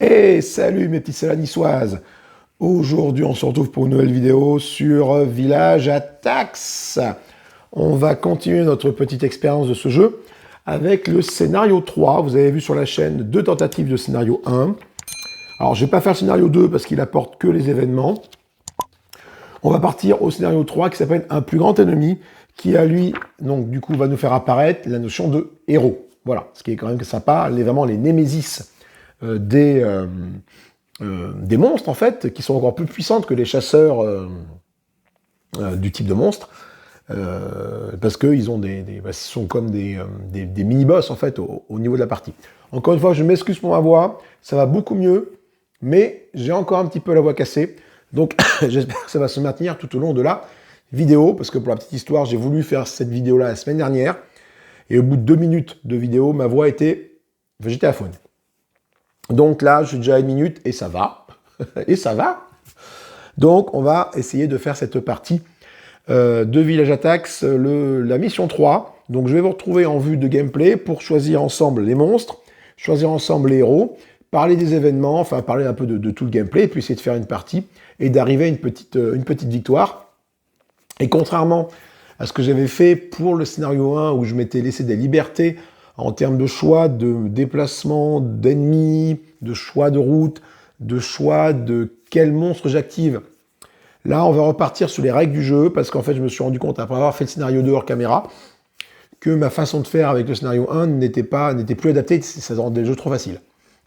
Et salut mes petites salades niçoises. Aujourd'hui, on se retrouve pour une nouvelle vidéo sur Village Attacks. On va continuer notre petite expérience de ce jeu avec le scénario 3. Vous avez vu sur la chaîne 2 tentatives de scénario 1. Alors, je ne vais pas faire le scénario 2 parce qu'il apporte que les événements. On va partir au scénario 3 qui s'appelle Un plus grand ennemi, qui à lui, donc du coup, va nous faire apparaître la notion de héros. Voilà, ce qui est quand même sympa, vraiment les némésis des monstres, en fait, qui sont encore plus puissantes que les chasseurs du type de monstres, parce qu'ils ont ce sont comme des mini-boss, en fait, au niveau de la partie. Encore une fois, je m'excuse pour ma voix, ça va beaucoup mieux, mais j'ai encore un petit peu la voix cassée, donc j'espère que ça va se maintenir tout au long de la vidéo, parce que pour la petite histoire, j'ai voulu faire cette vidéo-là la semaine dernière, et au bout de 2 minutes de vidéo, ma voix j'étais à faune. Donc là, je suis déjà à 1 minute et ça va. Et ça va. Donc, on va essayer de faire cette partie de Village Attacks, la mission 3. Donc, je vais vous retrouver en vue de gameplay pour choisir ensemble les monstres, choisir ensemble les héros, parler des événements, enfin parler un peu de tout le gameplay, et puis essayer de faire une partie et d'arriver à une petite victoire. Et contrairement à ce que j'avais fait pour le scénario 1, où je m'étais laissé des libertés en termes de choix de déplacement d'ennemis, de choix de route, de choix de quel monstre j'active. Là, on va repartir sur les règles du jeu, parce qu'en fait, je me suis rendu compte, après avoir fait le scénario 2 hors caméra, que ma façon de faire avec le scénario 1 n'était plus adaptée, ça rendait le jeu trop facile.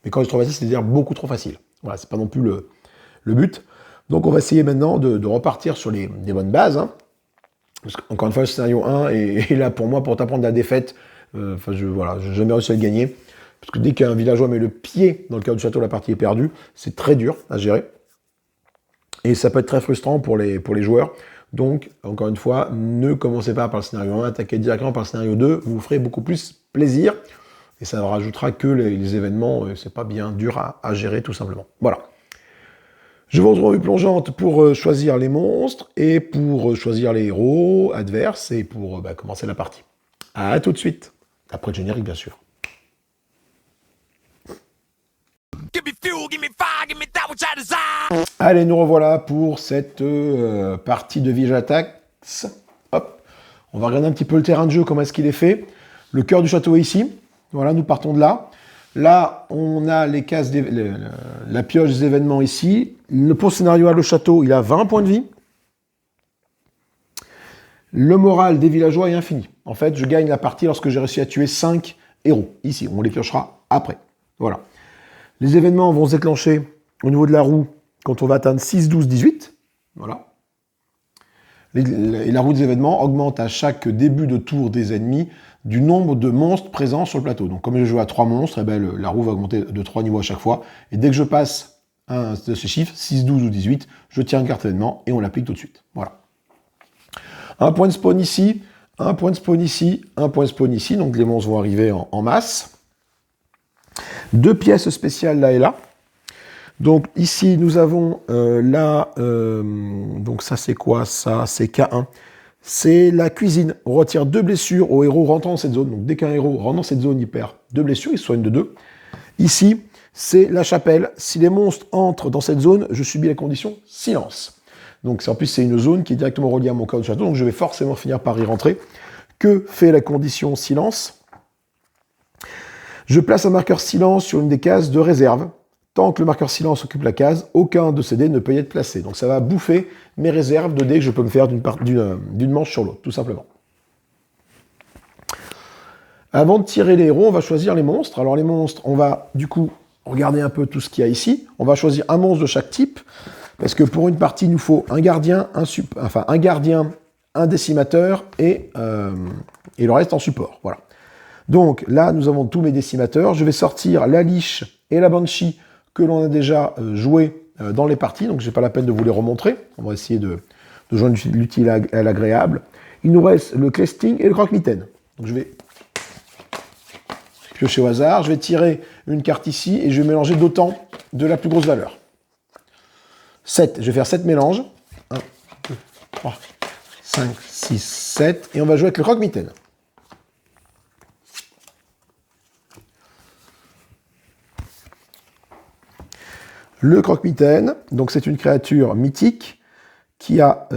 Mais quand je dis trop facile, c'est-à-dire beaucoup trop facile. Voilà, c'est pas non plus le but. Donc on va essayer maintenant de repartir sur des bonnes bases, hein. Parce qu'encore une fois, le scénario 1 est là pour moi, pour t'apprendre la défaite. J'ai jamais réussi à le gagner. Parce que dès qu'un villageois met le pied dans le cœur du château, la partie est perdue. C'est très dur à gérer. Et ça peut être très frustrant pour les joueurs. Donc, encore une fois, ne commencez pas par le scénario 1, attaquez directement par le scénario 2. Vous ferez beaucoup plus plaisir. Et ça rajoutera que les événements, c'est pas bien dur à gérer, tout simplement. Voilà. Je vous retrouve en vue plongeante pour choisir les monstres et pour choisir les héros adverses et pour commencer la partie. A tout de suite. Après le générique, bien sûr. Allez, nous revoilà pour cette partie de Village Attacks. Hop. On va regarder un petit peu le terrain de jeu, comment est-ce qu'il est fait. Le cœur du château est ici. Voilà, nous partons de là. Là, on a les cases, la pioche des événements ici. Pour le scénario A, le château, il a 20 points de vie. Le moral des villageois est infini. En fait, je gagne la partie lorsque j'ai réussi à tuer 5 héros. Ici, on les piochera après. Voilà. Les événements vont se déclencher au niveau de la roue quand on va atteindre 6, 12, 18. Voilà. Et la roue des événements augmente à chaque début de tour des ennemis du nombre de monstres présents sur le plateau. Donc comme je joue à 3 monstres, la roue va augmenter de 3 niveaux à chaque fois. Et dès que je passe un de ces chiffres, 6, 12 ou 18, je tire une carte événement et on l'applique tout de suite. Voilà. Un point de spawn ici, un point de spawn ici, un point de spawn ici. Donc les monstres vont arriver en masse. 2 pièces spéciales là et là. Donc ici, nous avons donc ça c'est quoi? Ça c'est K1. C'est la cuisine. On retire 2 blessures aux héros rentrant dans cette zone. Donc dès qu'un héros rentre dans cette zone, il perd 2 blessures, il se soigne de 2. Ici, c'est la chapelle. Si les monstres entrent dans cette zone, je subis la condition silence. Donc en plus, c'est une zone qui est directement reliée à mon cœur du château, donc je vais forcément finir par y rentrer. Que fait la condition silence? Je place un marqueur silence sur une des cases de réserve. Tant que le marqueur silence occupe la case, aucun de ces dés ne peut y être placé. Donc ça va bouffer mes réserves de dés que je peux me faire d'une manche sur l'autre, tout simplement. Avant de tirer les héros, on va choisir les monstres. Alors les monstres, on va du coup regarder un peu tout ce qu'il y a ici. On va choisir un monstre de chaque type, parce que pour une partie, il nous faut un gardien, un décimateur et le reste en support. Voilà. Donc là, nous avons tous mes décimateurs. Je vais sortir la liche et la banshee que l'on a déjà joué dans les parties, donc je n'ai pas la peine de vous les remontrer. On va essayer de joindre l'utile à l'agréable. Il nous reste le Klesting et le croque-mitaine. Donc je vais piocher au hasard, je vais tirer une carte ici et je vais mélanger d'autant de la plus grosse valeur. 7, je vais faire 7 mélanges. 1, 2, 3, 5, 6, 7. Et on va jouer avec le croque-mitaine. Le croque-mitaine, donc c'est une créature mythique qui a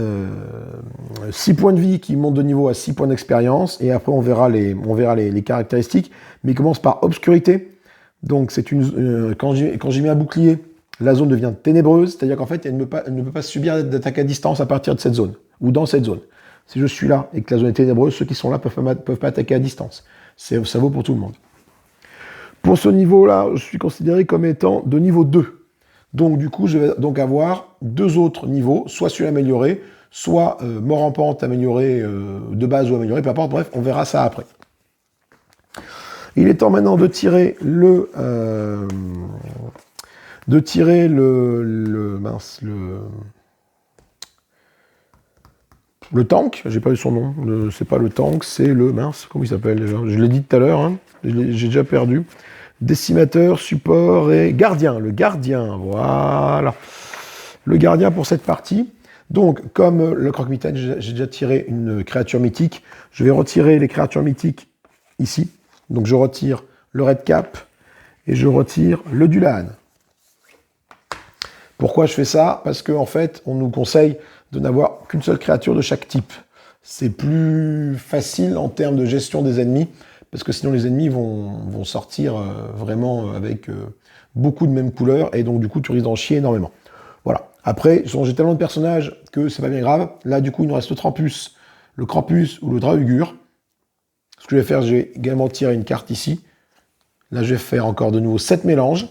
6 points de vie, qui monte de niveau à 6 points d'expérience, et après on verra les caractéristiques, mais il commence par obscurité. Donc c'est quand j'y mets un bouclier, la zone devient ténébreuse, c'est-à-dire qu'en fait elle ne peut pas subir d'attaque à distance à partir de cette zone, ou dans cette zone. Si je suis là et que la zone est ténébreuse, ceux qui sont là peuvent pas attaquer à distance. Ça vaut pour tout le monde. Pour ce niveau-là, je suis considéré comme étant de niveau 2. Donc du coup, je vais donc avoir 2 autres niveaux, soit celui amélioré, soit mort en pente amélioré, de base ou amélioré, peu importe, bref, on verra ça après. Il est temps maintenant de tirer le tank, j'ai pas eu son nom, c'est pas le tank, c'est le comment il s'appelle déjà? Je l'ai dit tout à l'heure, hein, j'ai déjà perdu. Décimateur, support et gardien. Le gardien, voilà. Le gardien pour cette partie. Donc, comme le croque-mitaine, j'ai déjà tiré une créature mythique, je vais retirer les créatures mythiques ici. Donc, je retire le Red Cap et je retire le Dulan. Pourquoi je fais ça? Parce qu'en fait, on nous conseille de n'avoir qu'une seule créature de chaque type. C'est plus facile en termes de gestion des ennemis, parce que sinon les ennemis vont sortir vraiment avec beaucoup de mêmes couleurs, et donc du coup tu risques d'en chier énormément. Voilà. Après, j'ai tellement de personnages que c'est pas bien grave. Là, du coup, il nous reste le Trampus, le Krampus ou le Draugur. Ce que je vais faire, je vais également tirer une carte ici. Là, je vais faire encore de nouveau 7 mélanges.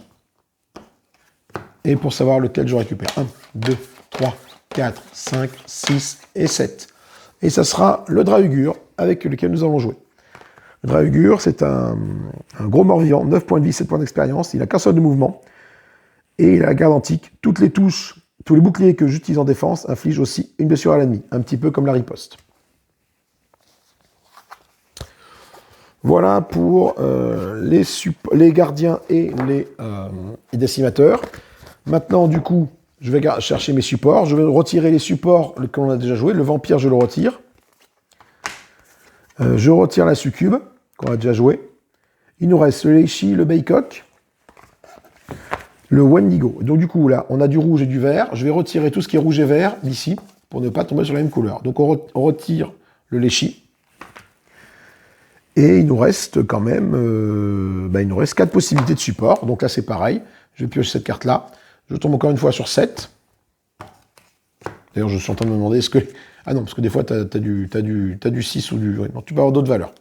Et pour savoir lequel je récupère. 1, 2, 3, 4, 5, 6 et 7. Et ça sera le Draugur avec lequel nous allons jouer. Le Draugur, c'est un gros mort-vivant, 9 points de vie, 7 points d'expérience. Il n'a qu'un seul de mouvement. Et il a la garde antique. Toutes les touches, tous les boucliers que j'utilise en défense infligent aussi une blessure à l'ennemi. Un petit peu comme la riposte. Voilà pour les gardiens et les décimateurs. Maintenant, du coup, je vais chercher mes supports. Je vais retirer les supports que l'on a déjà joué. Le vampire, je le retire. Je retire la succube, qu'on a déjà joué. Il nous reste le Leishi, le Baycock, le Wendigo. Donc du coup, là, on a du rouge et du vert. Je vais retirer tout ce qui est rouge et vert d'ici, pour ne pas tomber sur la même couleur. Donc on retire le Leishi. Et il nous reste quand même il nous reste 4 possibilités de support. Donc là, c'est pareil. Je vais piocher cette carte-là. Je tombe encore une fois sur 7. D'ailleurs, je suis en train de me demander, est-ce que... Ah non, parce que des fois, tu as du 6 ou du... Non, tu peux avoir d'autres valeurs.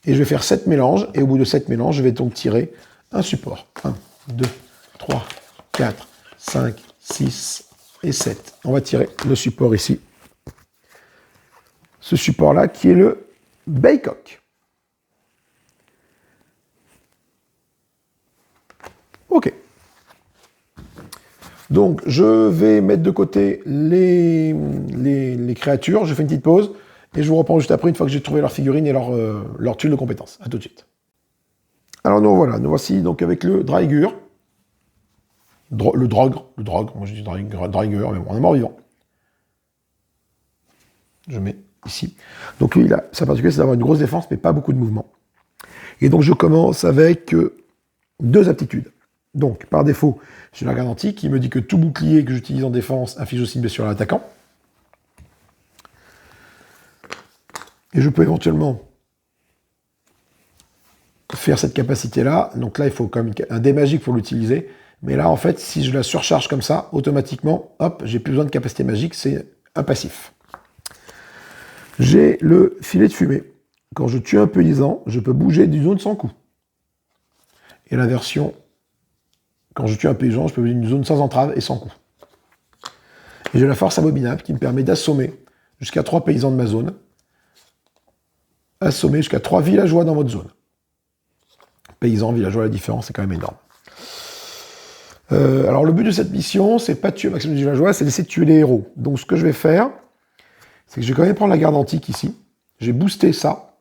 Et je vais faire 7 mélanges. Et au bout de 7 mélanges, je vais donc tirer un support. 1, 2, 3, 4, 5, 6 et 7. On va tirer le support ici. Ce support-là qui est le Baycock. Ok. Donc, je vais mettre de côté les créatures. Je fais une petite pause. Et je vous reprends juste après, une fois que j'ai trouvé leur figurine et leur tuile de compétences. A tout de suite. Alors, nous voici donc avec le Draugur. Le Drogre, moi je dis Draugur, mais bon, on est mort-vivant. Je mets ici. Donc lui, sa particularité, c'est d'avoir une grosse défense, mais pas beaucoup de mouvement. Et donc je commence avec 2 aptitudes. Donc, par défaut, j'ai la garde antique qui me dit que tout bouclier que j'utilise en défense inflige aussi une blessure à l'attaquant. Et je peux éventuellement faire cette capacité-là. Donc là, il faut quand même un dé magique pour l'utiliser. Mais là, en fait, si je la surcharge comme ça, automatiquement, hop, j'ai plus besoin de capacité magique, c'est un passif. J'ai le filet de fumée. Quand je tue un paysan, je peux bouger d'une zone sans coup. Et la version, quand je tue un paysan, je peux bouger d'une zone sans entrave et sans coup. Et j'ai la force abominable qui me permet d'assommer jusqu'à 3 paysans de ma zone. Assommer jusqu'à 3 villageois dans votre zone. Paysans, villageois, la différence est quand même énorme. Alors le but de cette mission, c'est pas de tuer le maximum de villageois, c'est d'essayer de tuer les héros. Donc ce que je vais faire, c'est que je vais quand même prendre la garde antique ici. J'ai boosté ça.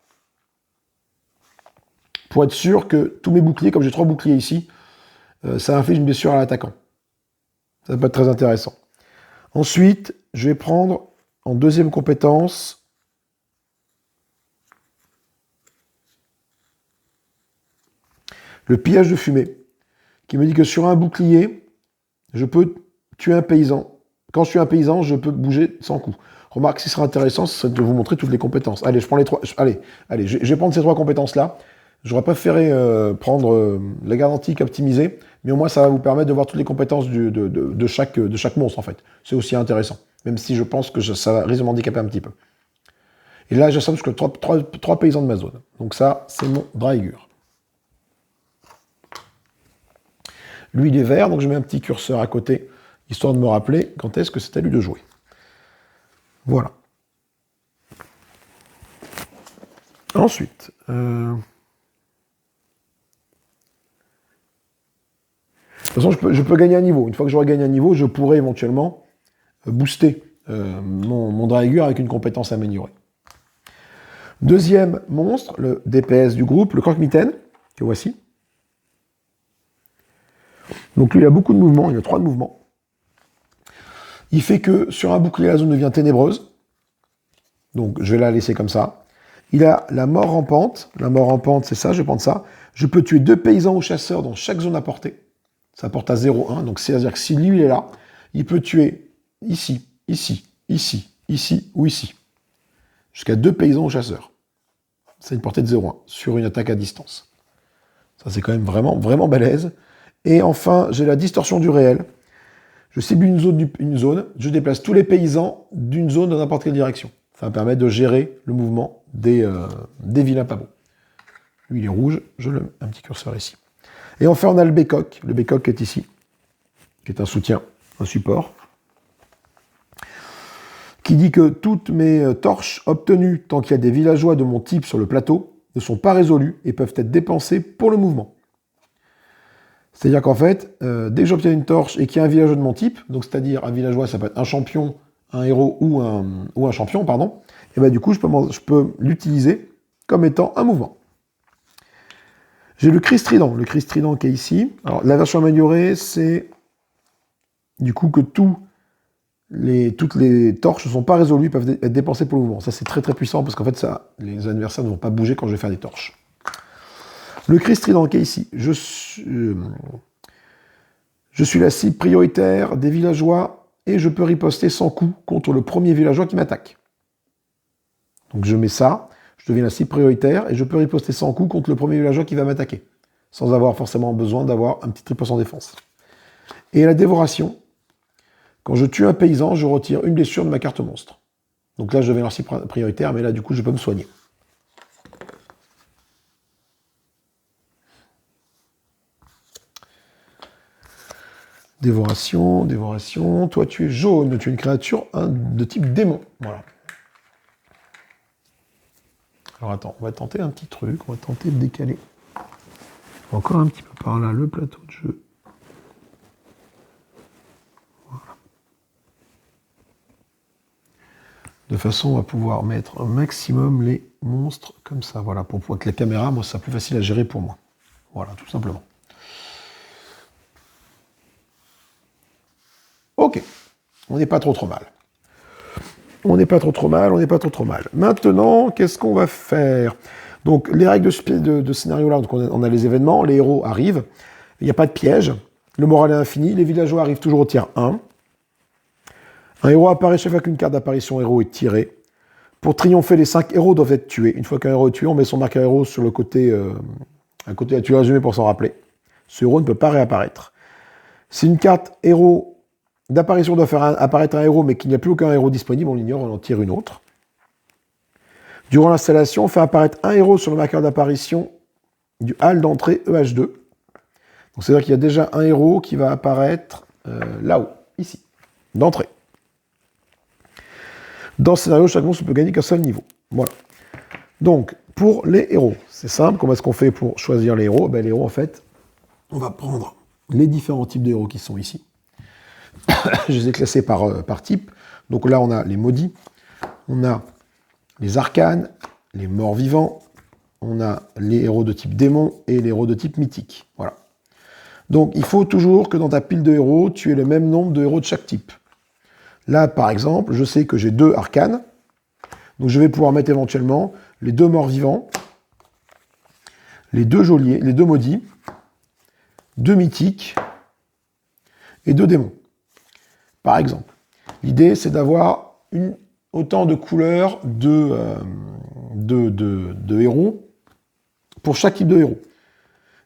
Pour être sûr que tous mes boucliers, comme j'ai 3 boucliers ici, ça inflige une blessure à l'attaquant. Ça peut être très intéressant. Ensuite, je vais prendre en deuxième compétence le pillage de fumée, qui me dit que sur un bouclier, je peux tuer un paysan. Quand je suis un paysan, je peux bouger sans coup. Remarque, ce qui sera intéressant, c'est de vous montrer toutes les compétences. Allez, je prends les trois. Allez, je vais prendre ces trois compétences-là. J'aurais préféré prendre la garde antique optimisée, mais au moins ça va vous permettre de voir toutes les compétences de chaque monstre, en fait. C'est aussi intéressant, même si je pense que ça va risque de m'handicaper un petit peu. Et là, j'assomme jusqu'à 3 paysans de ma zone. Donc ça, c'est mon Draegur. Lui, il est vert, donc je mets un petit curseur à côté, histoire de me rappeler quand est-ce que c'est à lui de jouer. Voilà. Ensuite, de toute façon, je peux gagner un niveau. Une fois que j'aurai gagné un niveau, je pourrai éventuellement booster mon Draegur avec une compétence améliorée. Deuxième monstre, le DPS du groupe, le Croque-Mitaine, que voici. Donc lui, il a beaucoup de mouvements, il a 3 de mouvements. Il fait que sur un bouclier, la zone devient ténébreuse. Donc je vais la laisser comme ça. Il a la mort rampante. La mort rampante, c'est ça, je vais prendre ça. Je peux tuer 2 paysans ou chasseurs dans chaque zone à portée. Ça porte à 0,1. Donc c'est-à-dire que si lui, il est là, il peut tuer ici, ici, ici, ici ou ici. Jusqu'à 2 paysans ou chasseurs. C'est une portée de 0,1 sur une attaque à distance. Ça, c'est quand même vraiment, vraiment balèze. Et enfin, j'ai la distorsion du réel. Je cible une zone, je déplace tous les paysans d'une zone dans n'importe quelle direction. Ça va permettre de gérer le mouvement des vilains pas beaux. Lui, il est rouge, je le mets un petit curseur ici. Et enfin, on a le Bécoq qui est ici, qui est un soutien, un support, qui dit que toutes mes torches obtenues tant qu'il y a des villageois de mon type sur le plateau ne sont pas résolues et peuvent être dépensées pour le mouvement. C'est-à-dire qu'en fait, dès que j'obtiens une torche et qu'il y a un villageois de mon type, donc c'est-à-dire un villageois, ça peut être un champion, un héros ou un champion, pardon, et ben du coup, je peux l'utiliser comme étant un mouvement. J'ai le Cri Strident qui est ici. Alors, la version améliorée, c'est du coup que toutes les torches ne sont pas résolues, peuvent être dépensées pour le mouvement. Ça, c'est très très puissant parce qu'en fait, les adversaires ne vont pas bouger quand je vais faire des torches. Le Cri Strident qui est ici. Je suis la cible prioritaire des villageois et je peux riposter sans coup contre le premier villageois qui m'attaque. Donc je mets ça, je deviens la cible prioritaire et je peux riposter sans coup contre le premier villageois qui va m'attaquer, sans avoir forcément besoin d'avoir un petit riposte en défense. Et la dévoration, quand je tue un paysan, je retire une blessure de ma carte monstre. Donc là, je deviens la cible prioritaire, mais là, du coup, je peux me soigner. Dévoration, toi tu es jaune, tu es une créature de type démon. Voilà. Alors attends, on va tenter un petit truc, on va tenter de décaler encore un petit peu par là le plateau de jeu. Voilà. De façon à pouvoir mettre un maximum les monstres comme ça, voilà, pour pouvoir que la caméra, moi, ça soit plus facile à gérer pour moi. Voilà, tout simplement. Ok, on n'est pas trop mal. On n'est pas trop mal. Maintenant, qu'est-ce qu'on va faire? Donc, les règles de scénario là, donc on a les événements, les héros arrivent, il n'y a pas de piège, le moral est infini, les villageois arrivent toujours au tiers 1. Un héros apparaît chaque fois qu'une carte d'apparition héros est tirée. Pour triompher, les 5 héros doivent être tués. Une fois qu'un héros est tué, on met son marqueur héros sur le côté, à côté, tu l'as résumé pour s'en rappeler. Ce héros ne peut pas réapparaître. Si une carte héros d'apparition doit faire apparaître un héros, mais qu'il n'y a plus aucun héros disponible, on l'ignore, on en tire une autre. Durant l'installation, on fait apparaître un héros sur le marqueur d'apparition du hall d'entrée EH2. Donc c'est-à-dire qu'il y a déjà un héros qui va apparaître là-haut, ici, d'entrée. Dans ce scénario, chaque monstre ne peut gagner qu'un seul niveau. Voilà. Donc, pour les héros, c'est simple. Comment est-ce qu'on fait pour choisir les héros? Ben, les héros, en fait, on va prendre les différents types de héros qui sont ici. Je les ai classés par type. Donc là, on a les maudits, on a les arcanes, les morts-vivants, on a les héros de type démon et les héros de type mythique. Voilà. Donc, il faut toujours que dans ta pile de héros, tu aies le même nombre de héros de chaque type. Là, par exemple, je sais que j'ai 2 arcanes, donc je vais pouvoir mettre éventuellement les 2 morts-vivants, les 2 geôliers, les 2 maudits, 2 mythiques et 2 démons. Par exemple, l'idée, c'est d'avoir autant de couleurs de héros pour chaque type de héros.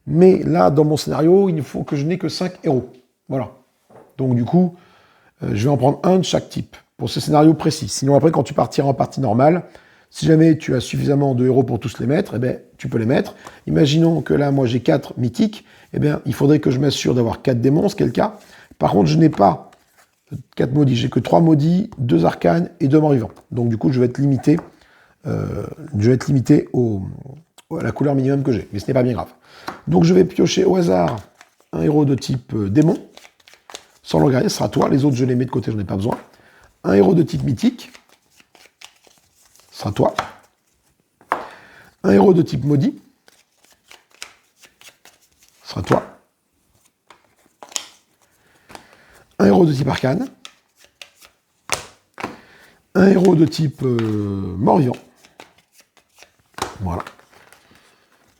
Mais là, dans mon scénario, il faut que je n'ai que 5 héros. Voilà. Donc du coup, je vais en prendre un de chaque type, pour ce scénario précis. Sinon, après, quand tu partiras en partie normale, si jamais tu as suffisamment de héros pour tous les mettre, eh bien, tu peux les mettre. Imaginons que là, moi, j'ai 4 mythiques. Eh bien, il faudrait que je m'assure d'avoir 4 démons, ce qui est le cas. Par contre, je n'ai pas 4 maudits. J'ai que 3 maudits, 2 arcanes et 2 morts-vivants. Donc, du coup, je vais être limité, à la couleur minimum que j'ai. Mais ce n'est pas bien grave. Donc, je vais piocher au hasard un héros de type démon. Sans le regarder, ce sera toi. Les autres, je les mets de côté, je n'en ai pas besoin. Un héros de type mythique. Ce sera toi. Un héros de type maudit. Ce sera toi. Un héros de type arcane. Un héros de type mort-vivant. Voilà.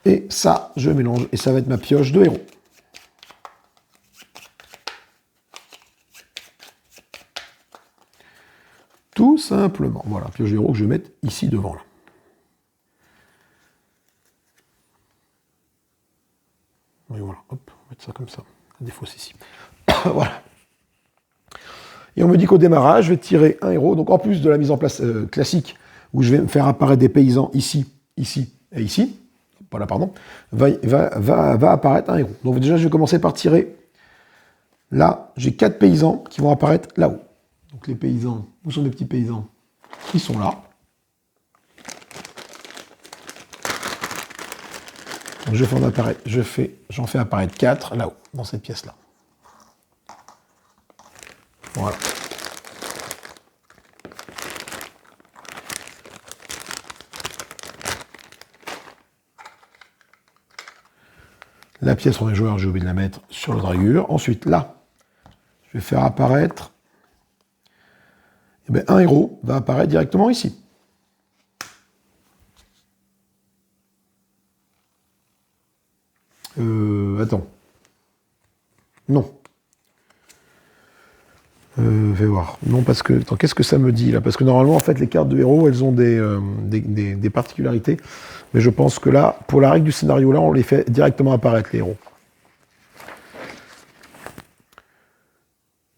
Et ça, je mélange. Et ça va être ma pioche de héros. Tout simplement. Voilà, pioche de héros que je vais mettre ici devant. Là. Et voilà, hop, on va mettre ça comme ça. La défausse ici. Voilà. Et on me dit qu'au démarrage, je vais tirer un héros. Donc en plus de la mise en place classique, où je vais me faire apparaître des paysans ici, ici et ici, voilà, pardon, va apparaître un héros. Donc déjà, je vais commencer par tirer. Là, j'ai 4 paysans qui vont apparaître là-haut. Donc les paysans, où sont les petits paysans? Ils sont là. Donc j'en fais apparaître 4 là-haut, dans cette pièce-là. Voilà. La pièce pour les joueurs, j'ai oublié de la mettre sur le dragure. Ensuite, là, je vais faire apparaître... Eh bien, un héros va apparaître directement ici. Attends. Non. Fais voir. Non, parce que... Attends, qu'est-ce que ça me dit, là? Parce que normalement, en fait, les cartes de héros, elles ont des particularités. Mais je pense que là, pour la règle du scénario, là, on les fait directement apparaître, les héros.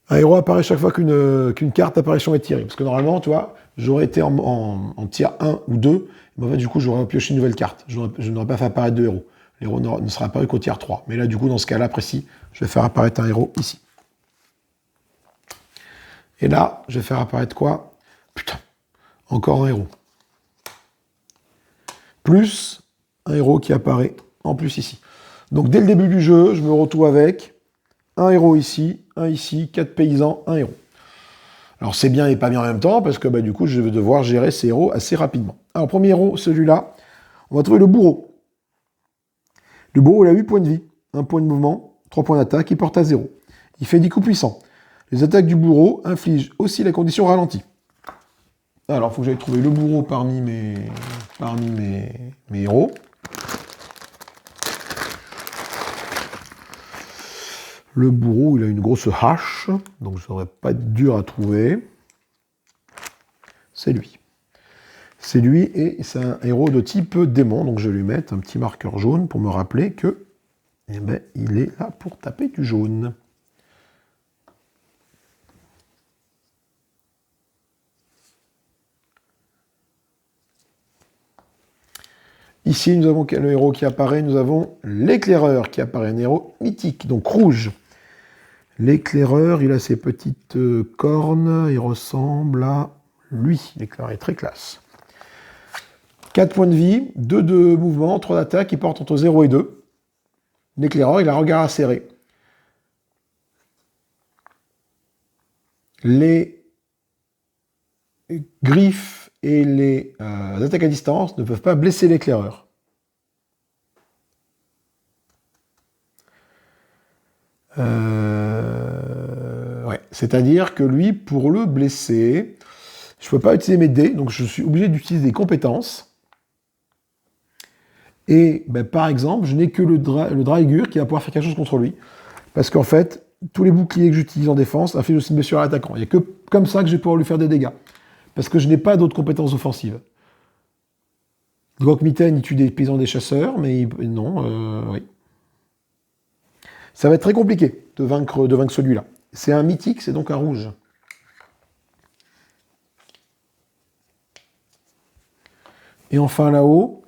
Un héros apparaît chaque fois qu'une carte apparition est tirée. Parce que normalement, tu vois, j'aurais été en tier 1 ou 2, mais en fait, du coup, j'aurais pioché une nouvelle carte. Je n'aurais pas fait apparaître 2 héros. L'héros ne sera apparu qu'au tier 3. Mais là, du coup, dans ce cas-là précis, je vais faire apparaître un héros ici. Et là, je vais faire apparaître quoi? Putain, encore un héros. Plus un héros qui apparaît en plus ici. Donc, dès le début du jeu, je me retrouve avec un héros ici, 4 paysans, un héros. Alors c'est bien et pas bien en même temps, parce que du coup je vais devoir gérer ces héros assez rapidement. Alors premier héros, celui-là, on va trouver le bourreau. Le bourreau, il a 8 points de vie, 1 point de mouvement, 3 points d'attaque, il porte à 0. Il fait 10 coups puissants. Les attaques du bourreau infligent aussi la condition ralentie. Alors il faut que j'aille trouver le bourreau parmi mes héros. Le bourreau, il a une grosse hache, donc ça ne devrait pas être dur à trouver. C'est lui. C'est lui, et c'est un héros de type démon, donc je vais lui mettre un petit marqueur jaune pour me rappeler que, eh ben, il est là pour taper du jaune. Ici, nous avons le héros qui apparaît, nous avons l'éclaireur qui apparaît, un héros mythique, donc rouge. L'éclaireur, il a ses petites cornes, il ressemble à lui. L'éclaireur est très classe. 4 points de vie, 2 de mouvement, 3 d'attaque, il porte entre 0 et 2. L'éclaireur, il a un regard acéré. Les griffes et les attaques à distance ne peuvent pas blesser l'éclaireur. Ouais. C'est-à-dire que lui, pour le blesser, je ne peux pas utiliser mes dés, donc je suis obligé d'utiliser des compétences. Et ben, par exemple, je n'ai que le Draegur qui va pouvoir faire quelque chose contre lui. Parce qu'en fait, tous les boucliers que j'utilise en défense infligent aussi une blessure à l'attaquant. Il n'y a que comme ça que je vais pouvoir lui faire des dégâts. Parce que je n'ai pas d'autres compétences offensives. Grokmitten, il tue des paysans des chasseurs, mais non, oui. Ça va être très compliqué de vaincre celui-là. C'est un mythique, c'est donc un rouge. Et enfin là-haut,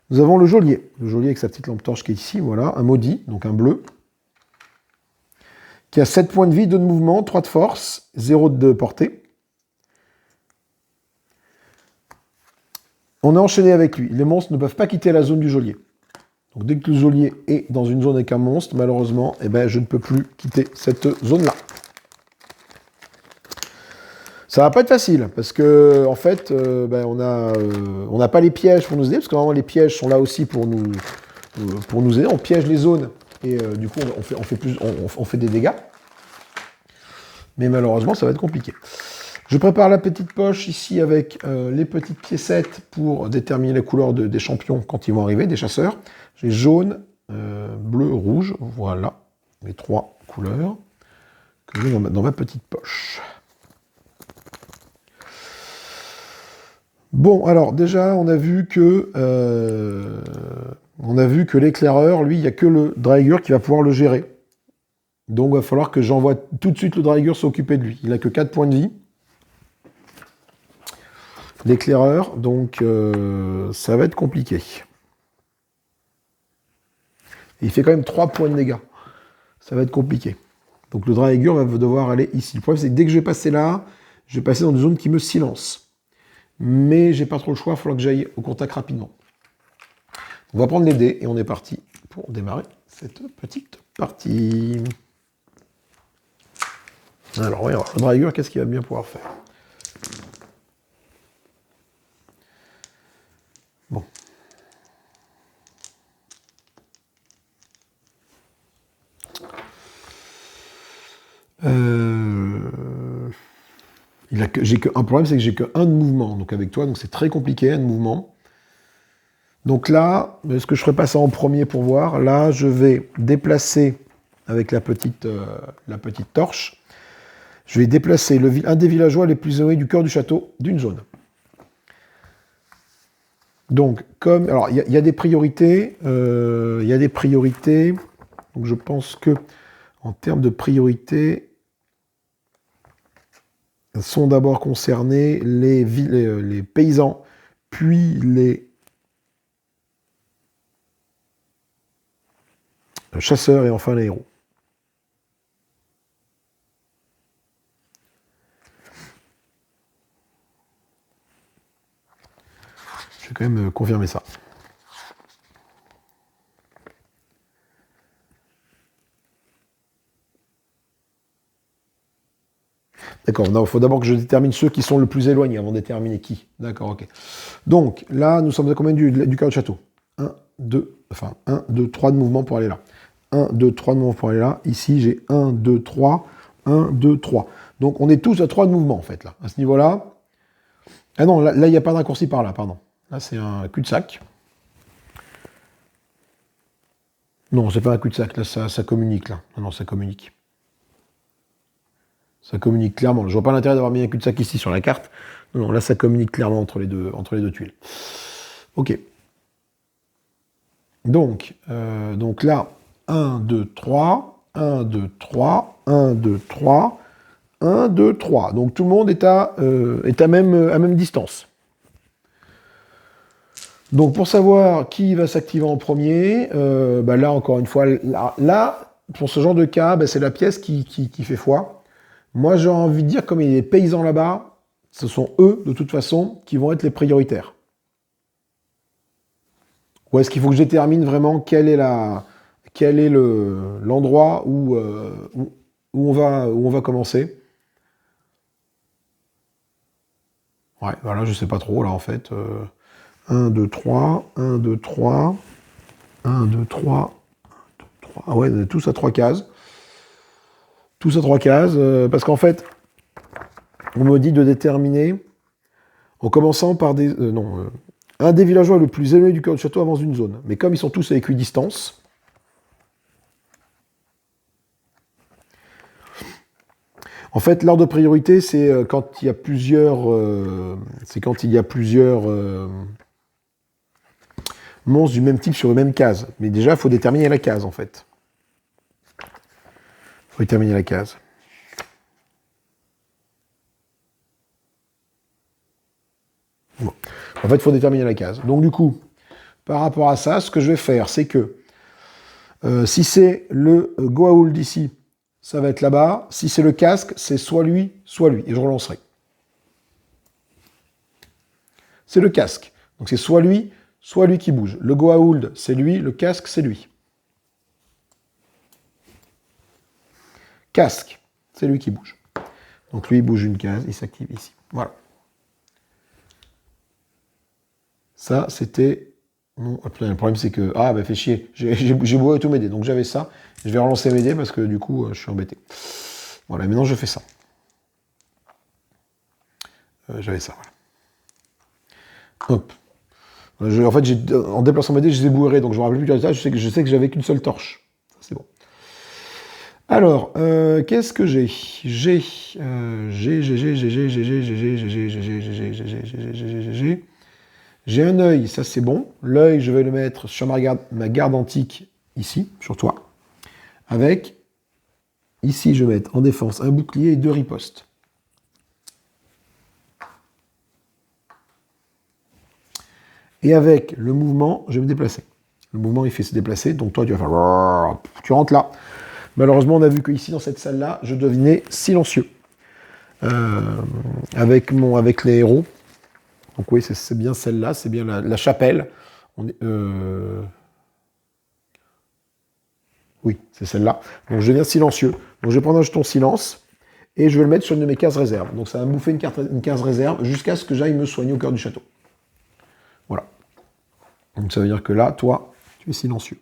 nous avons le geôlier. Le geôlier avec sa petite lampe torche qui est ici, voilà, un maudit, donc un bleu, qui a 7 points de vie, 2 de mouvement, 3 de force, 0 de portée. On a enchaîné avec lui. Les monstres ne peuvent pas quitter la zone du geôlier. Donc dès que le geôlier est dans une zone avec un monstre, malheureusement, eh ben, je ne peux plus quitter cette zone-là. Ça va pas être facile, parce que en fait, ben, on n'a pas les pièges pour nous aider, parce que normalement les pièges sont là aussi pour nous aider. On piège les zones, et du coup on fait des dégâts. Mais malheureusement, ça va être compliqué. Je prépare la petite poche ici avec les petites piécettes pour déterminer les couleurs des champions quand ils vont arriver, des chasseurs. J'ai jaune, bleu, rouge, voilà, les 3 couleurs que je vais mettre dans ma petite poche. Bon, alors déjà, on a vu que l'éclaireur, lui, il n'y a que le Draegur qui va pouvoir le gérer. Donc, il va falloir que j'envoie tout de suite le Draegur s'occuper de lui. Il n'a que 4 points de vie. L'éclaireur, donc ça va être compliqué. Et il fait quand même 3 points de dégâts. Ça va être compliqué. Donc le Draegur va devoir aller ici. Le problème, c'est que dès que je vais passer là, je vais passer dans une zone qui me silence. Mais j'ai pas trop le choix, il faudra que j'aille au contact rapidement. On va prendre les dés et on est parti pour démarrer cette petite partie. Alors, voyons, le Draegur, qu'est-ce qu'il va bien pouvoir faire? Bon. Un problème, c'est que j'ai que 1 de mouvement, donc avec toi, donc c'est très compliqué, 1 de mouvement. Donc là, est-ce que je ferai pas ça en premier pour voir? Là, je vais déplacer avec la petite torche. Je vais déplacer un des villageois les plus éloignés du cœur du château d'une zone. Donc, alors, il y a des priorités. Donc, je pense que, en termes de priorité, sont d'abord concernés les paysans, puis les chasseurs et enfin les héros. Je vais quand même confirmer ça. D'accord, il faut d'abord que je détermine ceux qui sont le plus éloignés avant de déterminer qui. D'accord, ok. Donc, là, nous sommes à combien du cœur du château? 1, 2, 3 de mouvement pour aller là. 1, 2, 3 de mouvement pour aller là. Ici, j'ai 1, 2, 3, 1, 2, 3. Donc, on est tous à 3 de mouvement, en fait, là. À ce niveau-là. Ah non, là, il n'y a pas de raccourci par là, pardon. Là, c'est un cul-de-sac. Non, c'est pas un cul-de-sac, là, ça communique, là. Non, ça communique. Ça communique clairement. Je vois pas l'intérêt d'avoir mis un cul-de-sac ici sur la carte. Non, là, ça communique clairement entre les deux tuiles. Ok. Donc là, 1, 2, 3, 1, 2, 3, 1, 2, 3, 1, 2, 3. Donc tout le monde est à même distance. Donc pour savoir qui va s'activer en premier, là encore une fois, là pour ce genre de cas, c'est la pièce qui fait foi. Moi j'ai envie de dire, comme il y a des paysans là-bas, ce sont eux, de toute façon, qui vont être les prioritaires. Ou est-ce qu'il faut que je détermine vraiment quel est l'endroit où on va commencer? Ouais, voilà, je sais pas trop là en fait. 1, 2, 3, 1, 2, 3, 1, 2, 3, 1, 2, 3. Ah ouais, tous à 3 cases. Tous à 3 cases, parce qu'en fait, on me dit de déterminer, en commençant par des... Un des villageois le plus éloigné du cœur du château avance d'une zone. Mais comme ils sont tous à équidistance, en fait, l'ordre de priorité, c'est quand il y a plusieurs, monstres du même type sur une même case. Mais déjà, il faut déterminer la case, en fait. Il faut déterminer la case. Bon. En fait, il faut déterminer la case. Donc, du coup, par rapport à ça, ce que je vais faire, c'est que si c'est le Goa'uld d'ici, ça va être là-bas. Si c'est le casque, c'est soit lui. Et je relancerai. C'est le casque. Donc, c'est soit lui qui bouge. Le Goa'uld, c'est lui. Le casque, c'est lui. Casque, c'est lui qui bouge. Donc, lui, il bouge une case. Il s'active ici. Voilà. Ça, c'était... Non, le problème, c'est que... Ah, bah, fait chier. J'ai beau tout m'aider. Donc, j'avais ça. Je vais relancer mes dés parce que, du coup, je suis embêté. Voilà, maintenant, je fais ça. J'avais ça, voilà. Hop. En fait, en déplaçant mes dés, je les ai bourrés. Donc, je me rappelle plus du résultat. Je sais que j'avais qu'une seule torche. C'est bon. Alors, qu'est-ce que j'ai? J'ai un œil, ça c'est bon. L'œil, je vais le mettre sur ma garde antique, ici, sur toi. Avec, ici, je vais mettre en défense un bouclier et 2 ripostes. Et avec le mouvement, je vais me déplacer. Le mouvement, il fait se déplacer, donc toi, tu vas faire... Tu rentres là. Malheureusement, on a vu qu'ici, dans cette salle-là, je devenais silencieux. Avec les héros. Donc oui, c'est bien celle-là, c'est bien la chapelle. Oui, c'est celle-là. Donc je deviens silencieux. Donc je vais prendre un jeton silence et je vais le mettre sur une de mes cases réserves. Donc ça va me bouffer une case réserve jusqu'à ce que j'aille me soigner au cœur du château. Voilà. Donc ça veut dire que là, toi, tu es silencieux.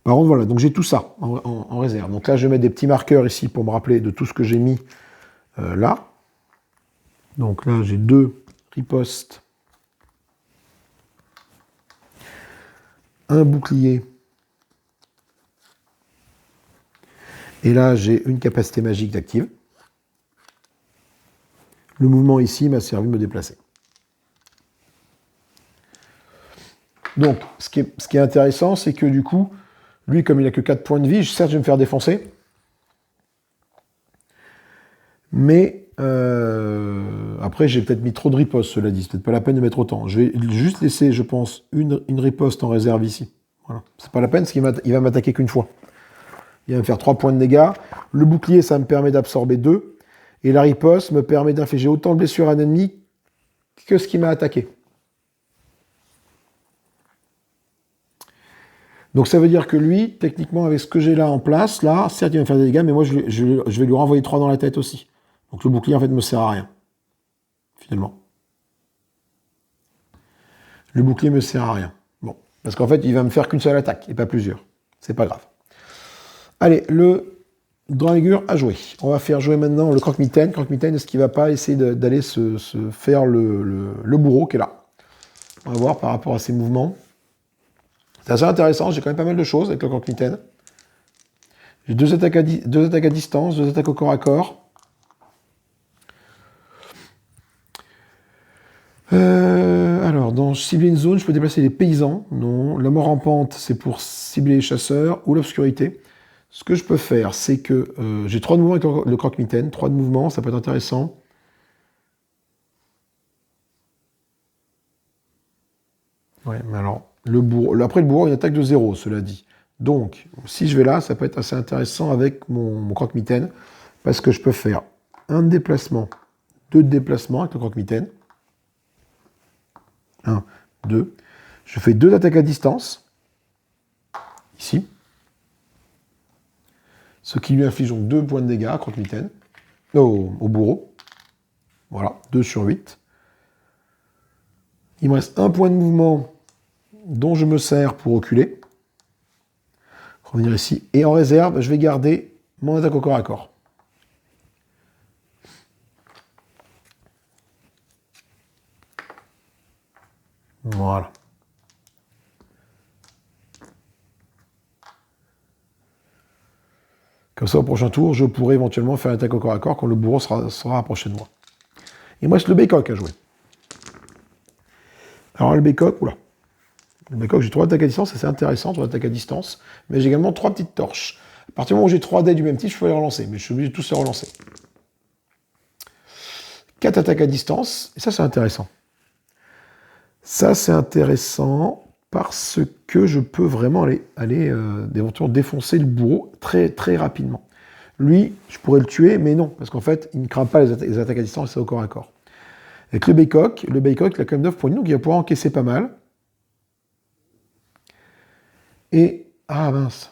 Par contre, voilà, donc j'ai tout ça en réserve. Donc là, je vais mettre des petits marqueurs ici pour me rappeler de tout ce que j'ai mis là. Donc là, j'ai 2 ripostes, un bouclier, et là, j'ai une capacité magique d'active. Le mouvement ici m'a servi de me déplacer. Donc, ce qui est intéressant, c'est que du coup, lui, comme il n'a que 4 points de vie, certes, je vais me faire défoncer, mais après, j'ai peut-être mis trop de ripostes, cela dit. C'est peut-être pas la peine de mettre autant. Je vais juste laisser, je pense, une riposte en réserve ici. Voilà. C'est pas la peine, parce qu'il va m'attaquer qu'une fois. Il va me faire 3 points de dégâts. Le bouclier, ça me permet d'absorber 2. Et la riposte me permet d'infliger autant de blessures à un ennemi que ce qui m'a attaqué. Donc ça veut dire que lui, techniquement, avec ce que j'ai là en place, là, certes, il va me faire des dégâts, mais moi, je vais lui renvoyer 3 dans la tête aussi. Donc le bouclier, en fait, ne me sert à rien. Finalement. Le bouclier me sert à rien. Bon. Parce qu'en fait, il va me faire qu'une seule attaque, et pas plusieurs. C'est pas grave. Allez, le Draengur a joué. On va faire jouer maintenant le Croque-Mitaine. Croque-Mitaine, est-ce qu'il va pas essayer d'aller se faire le bourreau qui est là? On va voir par rapport à ses mouvements. C'est assez intéressant, j'ai quand même pas mal de choses avec le Croque-Mitaine. J'ai 2 attaques à distance, 2 attaques au corps à corps. Alors, dans cibler une zone, je peux déplacer les paysans. Non. La mort rampante, c'est pour cibler les chasseurs ou l'obscurité. Ce que je peux faire, c'est que j'ai 3 de mouvements avec le Croque-Mitaine. 3 de mouvements, ça peut être intéressant. Ouais, mais alors, après le bourreau, il attaque de 0, cela dit. Donc, si je vais là, ça peut être assez intéressant avec mon Croque-Mitaine, parce que je peux faire un déplacement, 2 déplacements avec le Croque-Mitaine. 1, 2. Je fais 2 attaques à distance, ici. Ce qui lui inflige donc 2 points de dégâts à Croque-Mitaine, au bourreau. Voilà, 2 sur 8. Il me reste 1 point de mouvement dont je me sers pour reculer. Revenir ici. Et en réserve, je vais garder mon attaque au corps à corps. Voilà. Comme ça, au prochain tour, je pourrai éventuellement faire une attaque au corps à corps quand le bourreau sera approché de moi. Il me reste le bécoq à jouer. Alors le bécoq, oula. Le bécoq, j'ai 3 attaques à distance, c'est intéressant, 3 attaques à distance. Mais j'ai également 3 petites torches. À partir du moment où j'ai 3 dés du même type, je peux les relancer. Mais je suis obligé de tous les relancer. 4 attaques à distance, et ça c'est intéressant. Ça c'est intéressant parce que je peux vraiment aller éventuellement défoncer le bourreau très très rapidement. Lui, je pourrais le tuer, mais non, parce qu'en fait, il ne craint pas les attaques à distance, c'est au corps à corps. Avec le bécoq, il a quand même 9 points de vie, donc il va pouvoir encaisser pas mal. Et... ah mince.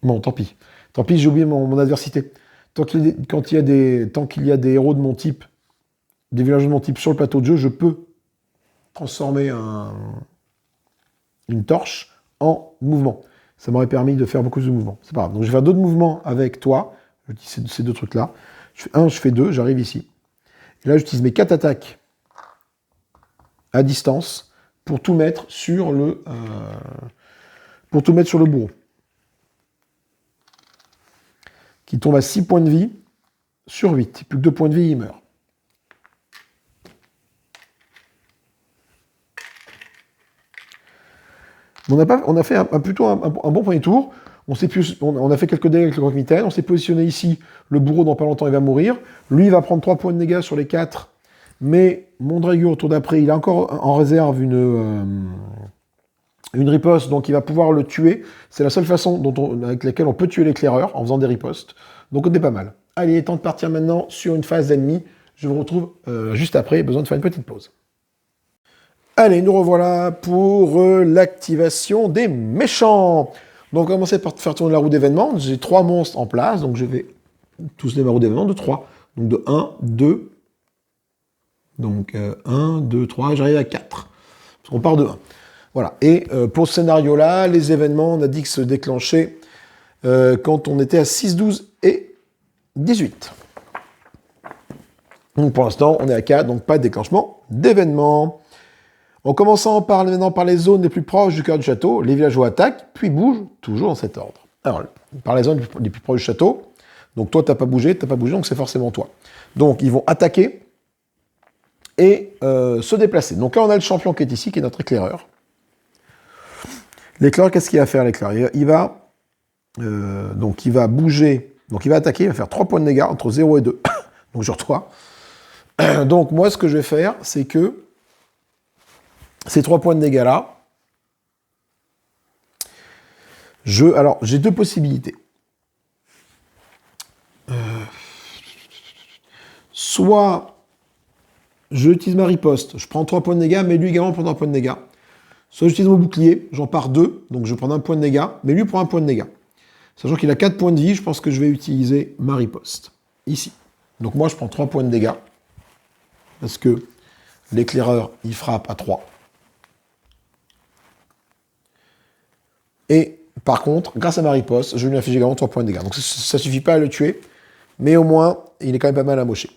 Bon, tant pis. Tant pis, j'ai oublié mon adversité. Tant qu'il y a des héros de mon type, des villageois de mon type sur le plateau de jeu, je peux transformer une torche en mouvement. Ça m'aurait permis de faire beaucoup de mouvements. C'est pas grave. Donc je vais faire d'autres mouvements avec toi. Je dis ces 2 trucs-là. Je fais 1, je fais 2, j'arrive ici. Et là, j'utilise mes 4 attaques à distance pour tout mettre sur le bourreau. Qui tombe à 6 points de vie sur 8. Plus que 2 points de vie, il meurt. On a fait plutôt un bon premier tour. On a fait quelques dégâts avec le croque-mitaine. On s'est positionné ici. Le bourreau, dans pas longtemps, il va mourir. Lui, il va prendre 3 points de dégâts sur les 4. Mais Mondragur, au tour d'après, il a encore en réserve une riposte. Donc, il va pouvoir le tuer. C'est la seule façon avec laquelle on peut tuer l'éclaireur, en faisant des ripostes. Donc, on est pas mal. Allez, il est temps de partir maintenant sur une phase d'ennemi. Je vous retrouve juste après. Besoin de faire une petite pause. Allez, nous revoilà pour l'activation des méchants. Donc, on va commencer par faire tourner la roue d'événements. J'ai 3 monstres en place, donc je vais tous les ma roue d'événements de 3. Donc de 1, 2, donc 1, 2, 3, j'arrive à 4. Parce qu'on part de 1. Voilà. Et pour ce scénario-là, les événements, on a dit que se déclenchaient quand on était à 6, 12 et 18. Donc pour l'instant, on est à 4, donc pas de déclenchement d'événements. En commençant maintenant par les zones les plus proches du cœur du château, les villageois attaquent, puis bougent, toujours dans cet ordre. Alors, par les zones les plus proches du château, donc toi, t'as pas bougé, donc c'est forcément toi. Donc, ils vont attaquer et se déplacer. Donc là, on a le champion qui est ici, qui est notre éclaireur. L'éclaireur, qu'est-ce qu'il va faire, l'éclaireur ? Il va bouger, donc il va attaquer, il va faire 3 points de dégâts entre 0 et 2. Donc, sur toi. Donc, moi, ce que je vais faire, c'est que ces 3 points de dégâts là, alors j'ai 2 possibilités. Soit je utilise ma riposte, je prends 3 points de dégâts, mais lui également prend un point de dégâts. Soit j'utilise mon bouclier, j'en pars 2, donc je prends un point de dégâts, mais lui prend un point de dégâts. Sachant qu'il a 4 points de vie, je pense que je vais utiliser ma riposte. Ici. Donc moi je prends 3 points de dégâts, parce que l'éclaireur il frappe à 3. Et par contre, grâce à ma riposte, je lui inflige également 3 points de dégâts. Donc ça ne suffit pas à le tuer, mais au moins, il est quand même pas mal amoché.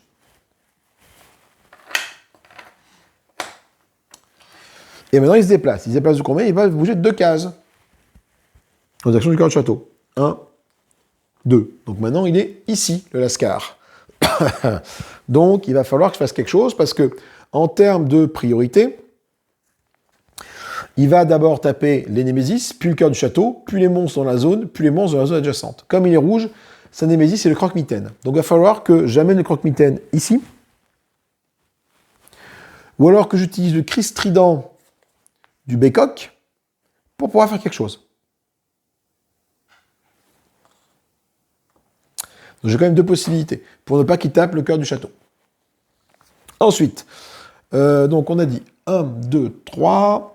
Et maintenant, il se déplace. Il se déplace de combien ? Il va bouger de 2 cases. Aux actions du cœur du château. 1, 2. Donc maintenant, il est ici, le Lascar. Donc, il va falloir que je fasse quelque chose, parce que, en termes de priorité, il va d'abord taper les Némésis, puis le cœur du château, puis les monstres dans la zone, puis les monstres dans la zone adjacente. Comme il est rouge, sa Némésis, c'est le croque-mitaine. Donc il va falloir que j'amène le croque-mitaine ici, ou alors que j'utilise le cri strident du bécoq pour pouvoir faire quelque chose. Donc j'ai quand même 2 possibilités, pour ne pas qu'il tape le cœur du château. Ensuite, donc on a dit 1, 2, 3...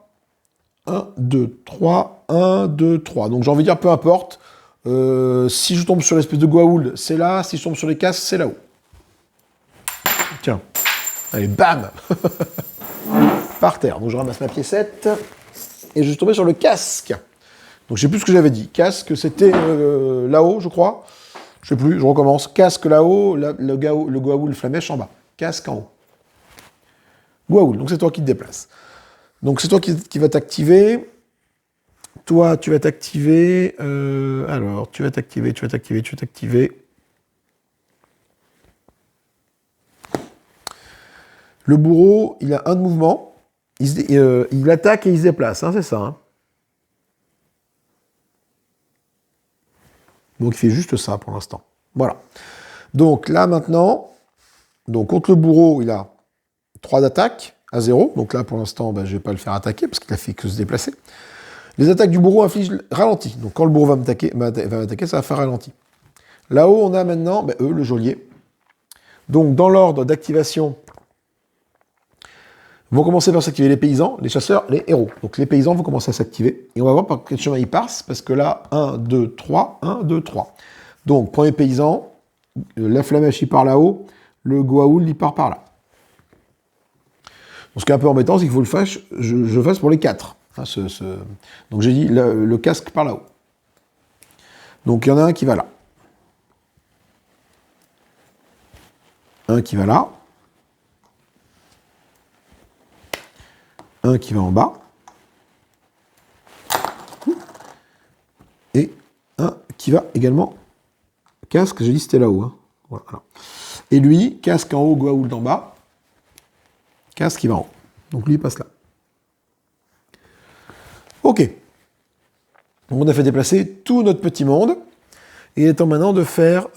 1, 2, 3, 1, 2, 3. Donc j'ai envie de dire, peu importe. Si je tombe sur l'espèce de Goa'uld, c'est là. Si je tombe sur les casques, c'est là-haut. Tiens. Allez, bam. Par terre. Donc je ramasse ma piécette. Et je suis tombé sur le casque. Donc je sais plus ce que j'avais dit. Casque, c'était là-haut, je crois. Je sais plus, je recommence. Casque là-haut, le Goa'uld Flamèche en bas. Casque en haut. Gwaoul, donc c'est toi qui te déplaces. Donc c'est toi qui va t'activer. Toi, tu vas t'activer. Alors, tu vas t'activer. Le bourreau, il a un de mouvement. Il attaque et il se déplace, hein, c'est ça. Hein. Donc il fait juste ça pour l'instant. Voilà. Donc là maintenant, donc contre le bourreau, il a 3 d'attaque à 0. Donc là pour l'instant, je ne vais pas le faire attaquer parce qu'il a fait que se déplacer. Les attaques du bourreau infligent ralenti. Donc quand le bourreau va m'attaquer, ça va faire ralenti. Là-haut, on a maintenant eux, le geôlier. Donc dans l'ordre d'activation, vont commencer par s'activer les paysans, les chasseurs, les héros. Donc les paysans vont commencer à s'activer. Et on va voir par quel chemin ils passent, parce que là, 1, 2, 3, 1, 2, 3. Donc, premier paysan, la flamèche, il part là-haut, le Gwaoul, il part par là. Donc, ce qui est un peu embêtant, c'est qu'il faut je fasse pour les 4. Hein, Donc, j'ai dit le casque par là-haut. Donc, il y en a un qui va là. Un qui va là. Un qui va en bas. Et un qui va également... Casque, j'ai dit c'était là-haut. Hein. Voilà. Et lui, casque en haut, Gwaoul d'en bas. Casque qui va en haut. Donc lui, il passe là. Ok. Donc on a fait déplacer tout notre petit monde. Et il est temps maintenant de faire...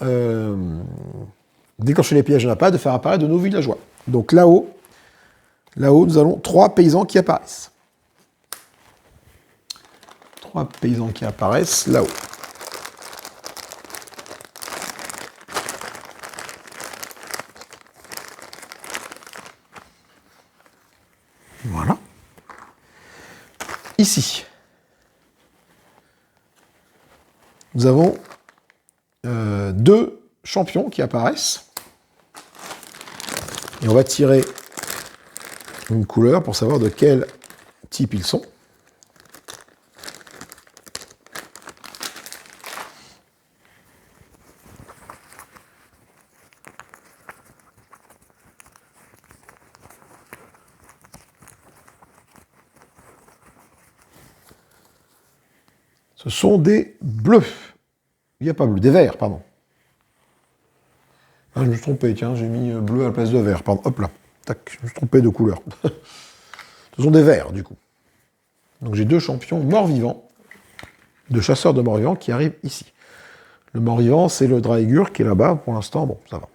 déclencher les pièges, il n'y en a pas, de faire apparaître de nos villageois. Donc là-haut, nous avons 3 paysans qui apparaissent. 3 paysans qui apparaissent là-haut. Voilà. Ici, nous avons 2 champions qui apparaissent. Et on va tirer une couleur pour savoir de quel type ils sont. Ce sont des bleus. Il n'y a pas bleu, des verts, pardon. Ah, je me suis trompé, tiens, j'ai mis bleu à la place de vert. Pardon, hop là. Tac, je me suis trompé de couleur. Ce sont des verts, du coup. Donc j'ai 2 champions morts-vivants, 2 chasseurs de morts-vivants qui arrivent ici. Le mort-vivant, c'est le Draegur qui est là-bas. Pour l'instant, bon, ça va.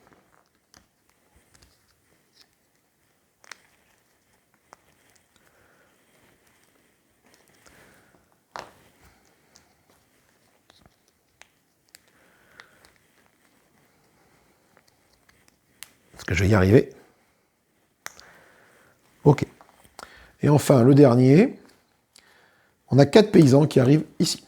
Est-ce que je vais y arriver? Ok. Et enfin, le dernier, on a 4 paysans qui arrivent ici.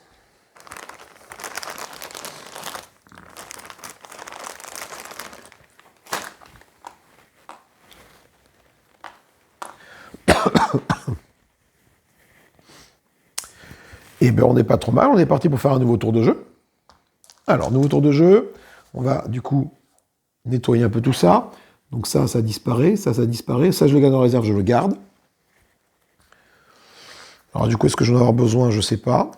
Et bien, on n'est pas trop mal, on est parti pour faire un nouveau tour de jeu. Alors, nouveau tour de jeu, on va du coup nettoyer un peu tout ça. Donc ça disparaît, ça disparaît. Ça, je le garde en réserve, je le garde. Alors du coup, est-ce que j'en ai avoir besoin? Je ne sais pas.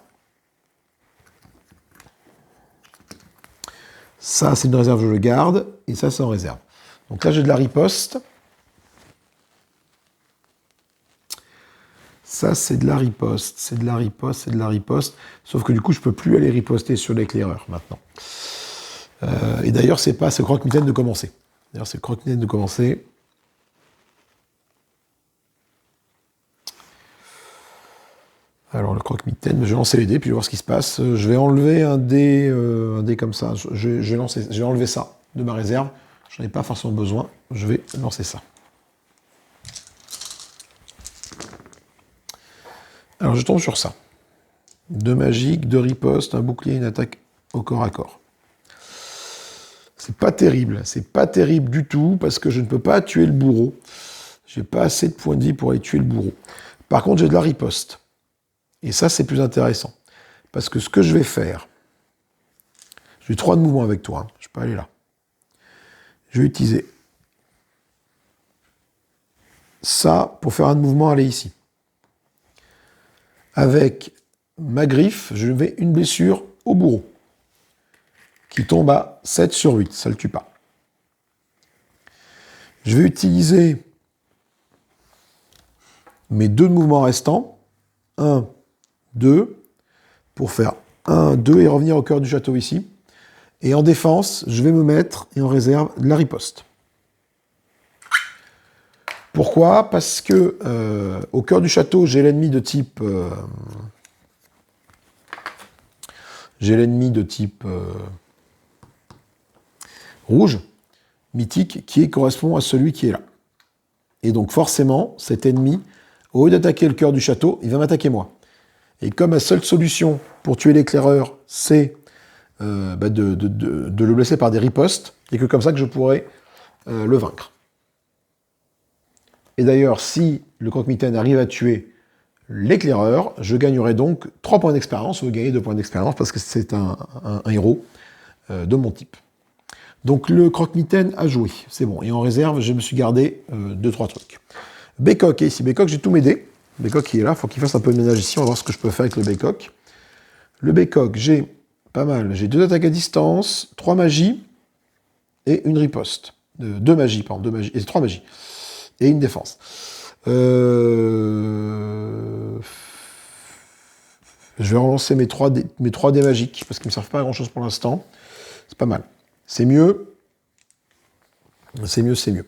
Ça, c'est une réserve, je le garde. Et ça, c'est en réserve. Donc là, j'ai de la riposte. Ça, c'est de la riposte. C'est de la riposte, c'est de la riposte. Sauf que du coup, je ne peux plus aller riposter sur l'éclaireur maintenant. Et d'ailleurs, c'est croque-mitaine de commencer. D'ailleurs, c'est croque-mitaine de commencer. Alors, le croque-mitaine, je vais lancer les dés, puis je vais voir ce qui se passe. Je vais enlever un dé comme ça. Je vais enlever ça de ma réserve. Je n'en ai pas forcément besoin. Je vais lancer ça. Alors, je tombe sur ça. 2 magiques, 2 ripostes, un bouclier, une attaque au corps à corps. C'est pas terrible du tout, parce que je ne peux pas tuer le bourreau. J'ai pas assez de points de vie pour aller tuer le bourreau. Par contre, j'ai de la riposte. Et ça, c'est plus intéressant. Parce que ce que je vais faire, j'ai 3 de mouvement avec toi, hein. Je peux aller là. Je vais utiliser ça pour faire un mouvement aller ici. Avec ma griffe, je mets une blessure au bourreau, qui tombe à 7 sur 8, ça ne le tue pas. Je vais utiliser mes 2 mouvements restants, 1, 2, pour faire 1, 2 et revenir au cœur du château ici. Et en défense, je vais me mettre, et en réserve, la riposte. Pourquoi? Parce que au cœur du château, j'ai l'ennemi de type... rouge, mythique, qui correspond à celui qui est là. Et donc forcément, cet ennemi, au lieu d'attaquer le cœur du château, il va m'attaquer moi. Et comme ma seule solution pour tuer l'éclaireur, c'est de le blesser par des ripostes, et que comme ça que je pourrais le vaincre. Et d'ailleurs, si le croque-mitaine arrive à tuer l'éclaireur, je gagnerai donc 3 points d'expérience, ou gagner 2 points d'expérience, parce que c'est un héros de mon type. Donc le croque-mitaine a joué, c'est bon. Et en réserve, je me suis gardé 2-3 trucs. Bécoq est ici. Bécoq, j'ai tous mes dés. Bécoq qui est là, il faut qu'il fasse un peu de ménage ici, on va voir ce que je peux faire avec le Bécoq. Le Bécoq, j'ai pas mal. J'ai 2 attaques à distance, 3 magies et une riposte. 2 magies, pardon, 2 magies, et 3 magies. Et une défense. Je vais relancer mes 3 dés magiques, parce qu'ils ne me servent pas à grand chose pour l'instant. C'est pas mal. C'est mieux. C'est mieux, c'est mieux.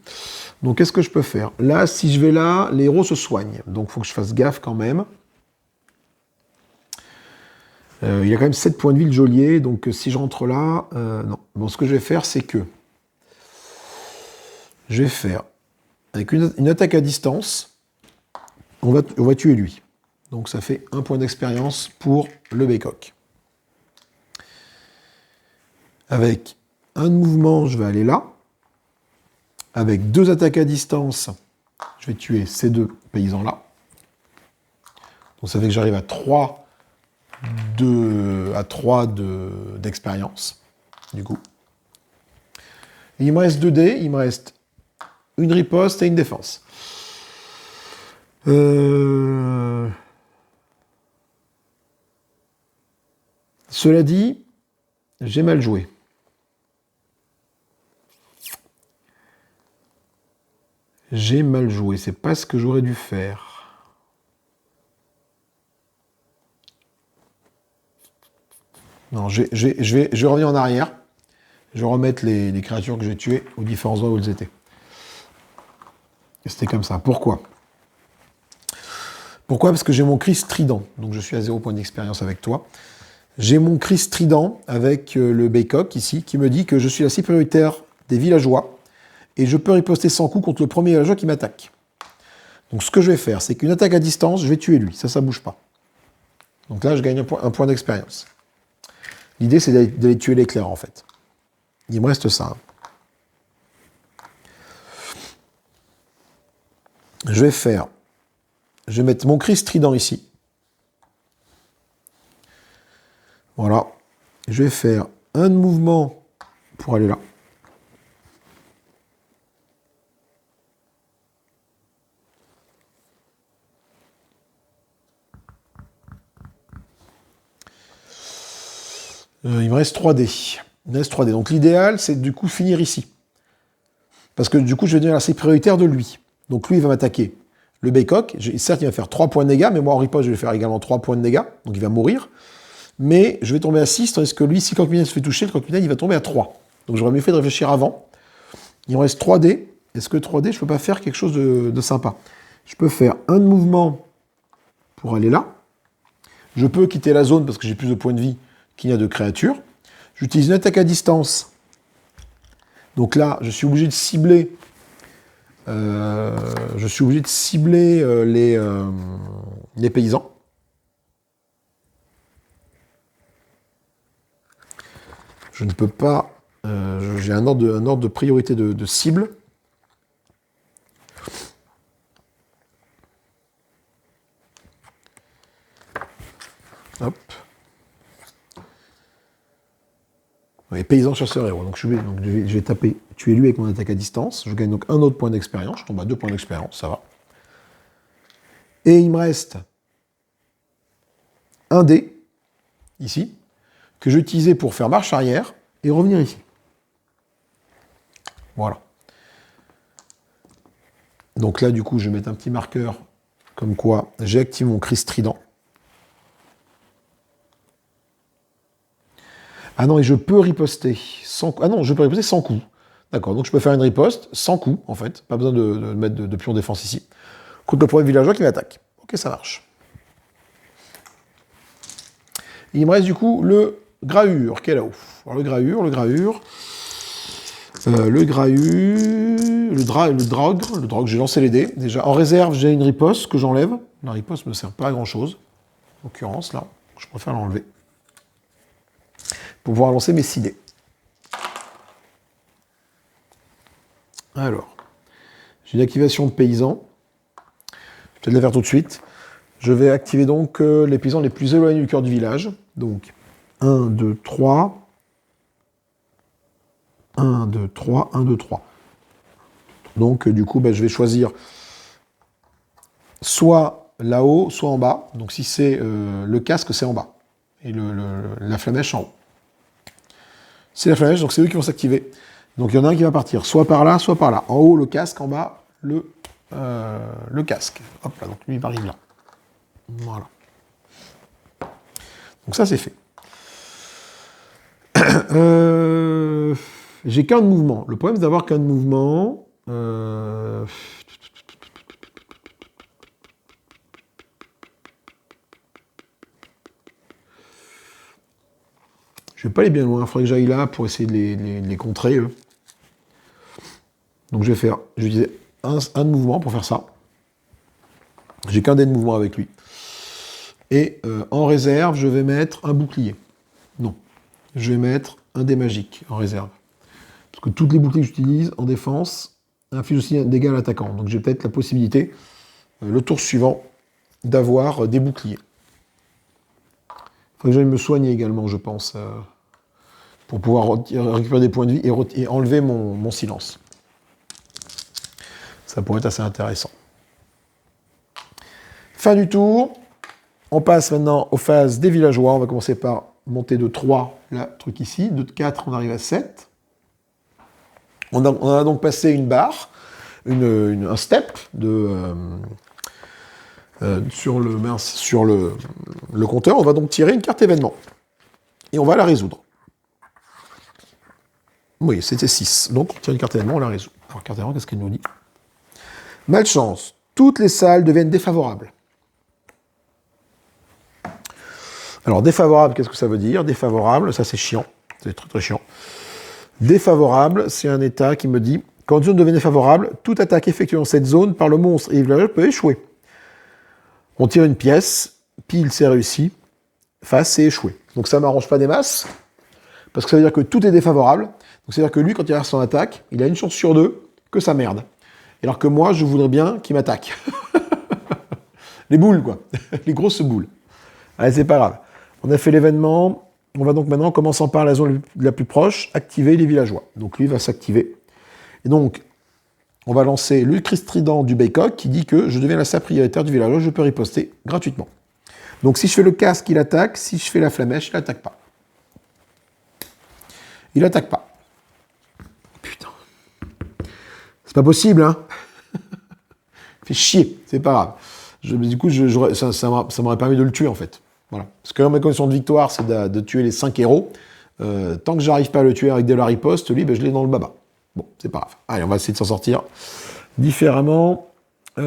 Donc, qu'est-ce que je peux faire? Là, si je vais là, les héros se soignent. Donc, il faut que je fasse gaffe quand même. Il y a quand même 7 points de vie, le geôlier. Donc, si je rentre là... non. Bon, ce que je vais faire, c'est que... Je vais faire... Avec une attaque à distance, on va tuer lui. Donc, ça fait 1 point d'expérience pour le Bécoq. Avec un mouvement, je vais aller là. Avec 2 attaques à distance, je vais tuer ces 2 paysans-là. Donc ça fait que j'arrive à 3 d'expérience, du coup. Et il me reste 2 dés, il me reste une riposte et une défense. Cela dit, j'ai mal joué. J'ai mal joué, c'est pas ce que j'aurais dû faire. Non, je vais revenir en arrière. Je vais remettre les créatures que j'ai tuées aux différents endroits où elles étaient. C'était comme ça. Pourquoi? Pourquoi? Parce que j'ai mon cri strident. Donc je suis à 0 point d'expérience avec toi. J'ai mon cri strident avec le Bécoq ici, qui me dit que je suis la cible prioritaire des villageois. Et je peux riposter sans coup contre le premier villageois qui m'attaque. Donc ce que je vais faire, c'est qu'une attaque à distance, je vais tuer lui. Ça bouge pas. Donc là, je gagne un point d'expérience. L'idée, c'est d'aller tuer l'éclair, en fait. Il me reste ça. Je vais mettre mon cri strident ici. Voilà. Je vais faire un mouvement pour aller là. Il me reste 3 dés. Il me reste 3 dés. Donc l'idéal, c'est du coup finir ici. Parce que du coup, je vais devenir la cible prioritaire de lui. Donc lui, il va m'attaquer. Le Bécoq, certes, il va faire 3 points de dégâts, mais moi, en riposte, je vais faire également 3 points de dégâts. Donc il va mourir. Mais je vais tomber à 6, tandis que lui, si le croque-mitaine se fait toucher, le croque-mitaine, il va tomber à 3. Donc j'aurais mieux fait de réfléchir avant. Il me reste 3 dés. Est-ce que 3 dés, je ne peux pas faire quelque chose de sympa? Je peux faire un mouvement pour aller là. Je peux quitter la zone parce que j'ai plus de points de vie qu'il n'y a de créatures. J'utilise une attaque à distance. Donc là, je suis obligé de cibler. Les paysans. Je ne peux pas. J'ai un ordre de priorité de cible. Hop. Les paysans chasseurs héros. Donc je vais taper tuer lui avec mon attaque à distance. Je gagne donc un autre point d'expérience. Je tombe à 2 points d'expérience, ça va. Et il me reste un dé, ici, que je vais utiliser pour faire marche arrière et revenir ici. Voilà. Donc là, du coup, je vais mettre un petit marqueur comme quoi j'ai activé mon cri strident. Ah non, et je peux riposter sans coup. Ah non, je peux riposter sans coup. D'accord, donc je peux faire une riposte sans coup, en fait. Pas besoin de mettre de pion défense ici. Contre le premier villageois qui m'attaque. Ok, ça marche. Et il me reste du coup le Grahure qui est là-haut. Alors le Grahure, le Drogue, j'ai lancé les dés. Déjà, en réserve, j'ai une riposte que j'enlève. La riposte ne me sert pas à grand-chose. En l'occurrence, là, je préfère l'enlever. Pour pouvoir lancer mes 6 dés. Alors, j'ai une activation de paysans. Je vais peut-être la faire tout de suite. Je vais activer donc les paysans les plus éloignés du cœur du village. Donc, 1, 2, 3. 1, 2, 3, 1, 2, 3. Donc, du coup, je vais choisir soit là-haut, soit en bas. Donc, si c'est le casque, c'est en bas. Et la flamèche en haut. C'est la flamèche, donc c'est eux qui vont s'activer. Donc, il y en a un qui va partir, soit par là, soit par là. En haut, le casque, en bas, le casque. Hop là, donc lui, il arrive là. Voilà. Donc, ça, c'est fait. J'ai qu'un de mouvement. Le problème, c'est d'avoir qu'un de mouvement. Je vais pas aller bien loin. Il faudrait que j'aille là pour essayer de les contrer, eux. Donc, je vais utiliser un de mouvement pour faire ça. J'ai qu'un dé de mouvement avec lui. Et en réserve, je vais mettre un bouclier. Non. Je vais mettre un dé magique en réserve. Parce que toutes les boucliers que j'utilise en défense infligent aussi un dégât à l'attaquant. Donc j'ai peut-être la possibilité, le tour suivant, d'avoir des boucliers. Il faut que j'aille me soigner également, je pense, pour pouvoir récupérer des points de vie et enlever mon silence. Ça pourrait être assez intéressant. Fin du tour. On passe maintenant aux phases des villageois. On va commencer par monter de 3, là, truc ici. De 4, on arrive à 7. On a donc passé une barre, un step sur le compteur. On va donc tirer une carte événement. Et on va la résoudre. Oui, c'était 6. Donc on tire une carte événement, on la résout. Alors, carte événement, qu'est-ce qu'elle nous dit? Malchance. Toutes les salles deviennent défavorables. Alors, défavorable, qu'est-ce que ça veut dire? Défavorable, ça c'est chiant. C'est très très chiant. Défavorable, c'est un état qui me dit quand une zone devient défavorable, toute attaque effectuée dans cette zone par le monstre et le villageur peut échouer. On tire une pièce, pile c'est réussi, face c'est échoué. Donc ça m'arrange pas des masses, parce que ça veut dire que tout est défavorable. Donc c'est-à-dire que lui, quand il a son attaque, il a une chance sur 2 que ça merde. Alors que moi, je voudrais bien qu'il m'attaque. Les boules, quoi. Les grosses boules. Allez, c'est pas grave. On a fait l'événement. On va donc maintenant, commençant par la zone la plus proche, activer les villageois. Donc lui va s'activer. Et donc, on va lancer le cri strident du Baycock qui dit que je deviens la salle prioritaire du villageois, je peux riposter gratuitement. Donc si je fais le casque, il attaque. Si je fais la flamèche, il n'attaque pas. Il n'attaque pas. Putain. C'est pas possible, hein. Fait chier, c'est pas grave. Du coup, ça m'aurait permis de le tuer, en fait. Voilà. Parce que là, ma condition de victoire, c'est de tuer les 5 héros. Tant que j'arrive pas à le tuer avec de la riposte, lui, je l'ai dans le baba. Bon, c'est pas grave. Allez, on va essayer de s'en sortir différemment. Du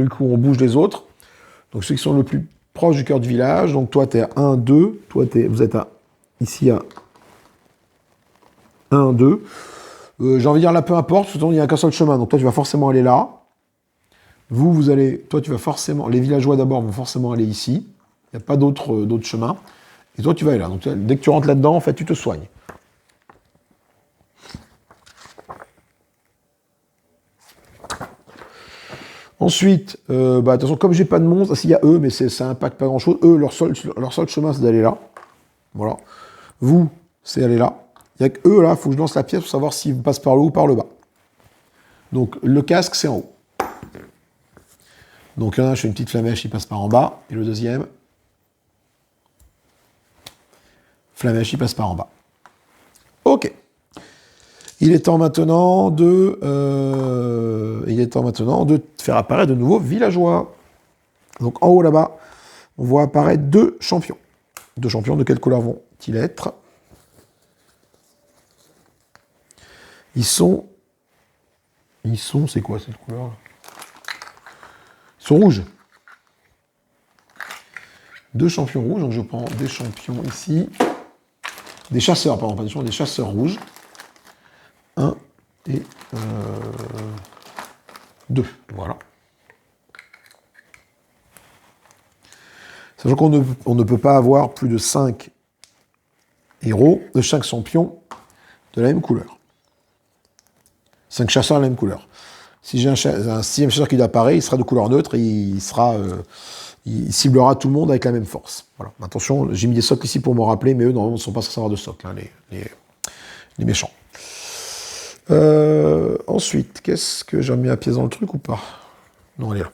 coup, on bouge les autres. Donc, ceux qui sont le plus proches du cœur du village. Donc, toi, tu es à 1, 2. Toi, vous êtes ici à 1, 2. J'ai envie de dire là, peu importe. Il n'y a qu'un seul chemin. Donc, toi, tu vas forcément aller là. Vous allez, toi tu vas forcément, les villageois d'abord vont forcément aller ici, il n'y a pas d'autre chemin, et toi tu vas aller là. Donc dès que tu rentres là-dedans, en fait, tu te soignes. Ensuite, de toute façon, comme j'ai pas de monstres, s'il y a eux, mais ça impacte pas grand-chose, eux, leur seul chemin, c'est d'aller là. Voilà. Vous, c'est aller là. Il n'y a que eux, là, il faut que je lance la pièce pour savoir s'ils passent par le haut ou par le bas. Donc le casque, c'est en haut. Donc là, je fais une petite flamèche, il passe par en bas. Et le deuxième, flamèche, il passe par en bas. Ok. Il est temps maintenant de faire apparaître de nouveaux villageois. Donc en haut là-bas, on voit apparaître deux champions. Deux champions, de quelle couleur vont-ils être? C'est quoi cette couleur? Ils sont rouges. Deux champions rouges, donc je prends des champions ici. Des chasseurs, pardon, pas des champions, des chasseurs rouges. 1 et 2, voilà. Sachant qu'on ne peut pas avoir plus de 5 héros, de 5 champions de la même couleur. 5 chasseurs de la même couleur. Si j'ai un sixième chasseur qui apparaît, il sera de couleur neutre et il ciblera tout le monde avec la même force. Voilà. Attention, j'ai mis des socles ici pour me rappeler, mais eux, normalement, ne sont pas censés avoir de socles, hein, les méchants. Ensuite, qu'est-ce que j'ai mis à pièce dans le truc ou pas? Non, elle est là.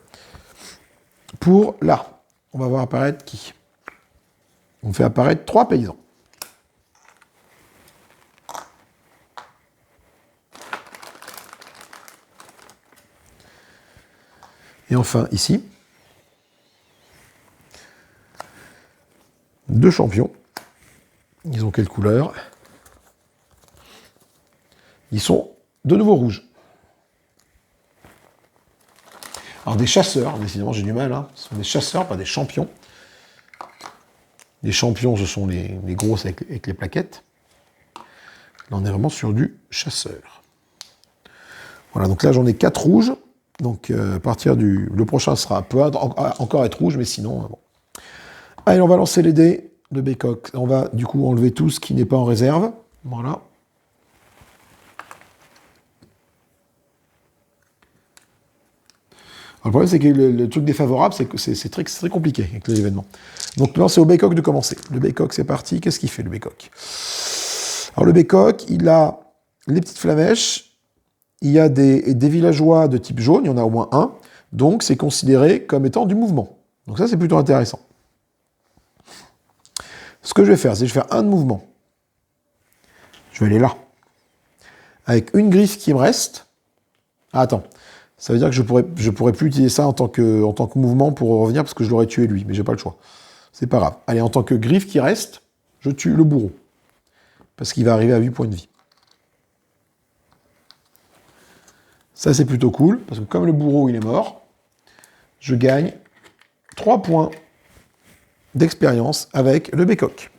Pour là, on va voir apparaître qui? On fait apparaître 3 paysans. Et enfin, ici, 2 champions. Ils ont quelle couleur? Ils sont de nouveau rouges. Alors des chasseurs, décidément j'ai du mal, hein. Ce sont des chasseurs, pas des champions. Les champions, ce sont les grosses avec les plaquettes. Là, on est vraiment sur du chasseur. Voilà, donc là j'en ai 4 rouges. Donc à partir le prochain peut encore être rouge, mais sinon, bon. Allez, on va lancer les dés, le bécoq. On va du coup enlever tout ce qui n'est pas en réserve. Voilà. Alors, le problème, c'est que le truc défavorable, c'est que c'est très compliqué avec les événements. Donc là, c'est au bécoq de commencer. Le bécoq, c'est parti. Qu'est-ce qu'il fait, le bécoq? Alors, le bécoq, il a les petites flamèches. Il y a des villageois de type jaune. Il y en a au moins un. Donc, c'est considéré comme étant du mouvement. Donc ça, c'est plutôt intéressant. Ce que je vais faire, c'est que je vais faire un de mouvement. Je vais aller là. Avec une griffe qui me reste. Ah, attends. Ça veut dire que je pourrais plus utiliser ça en tant que mouvement pour revenir parce que je l'aurais tué lui, mais j'ai pas le choix. C'est pas grave. Allez, en tant que griffe qui reste, je tue le bourreau. Parce qu'il va arriver à 8 points de vie. Ça, c'est plutôt cool, parce que comme le bourreau, il est mort, je gagne 3 points d'expérience avec le bécoq.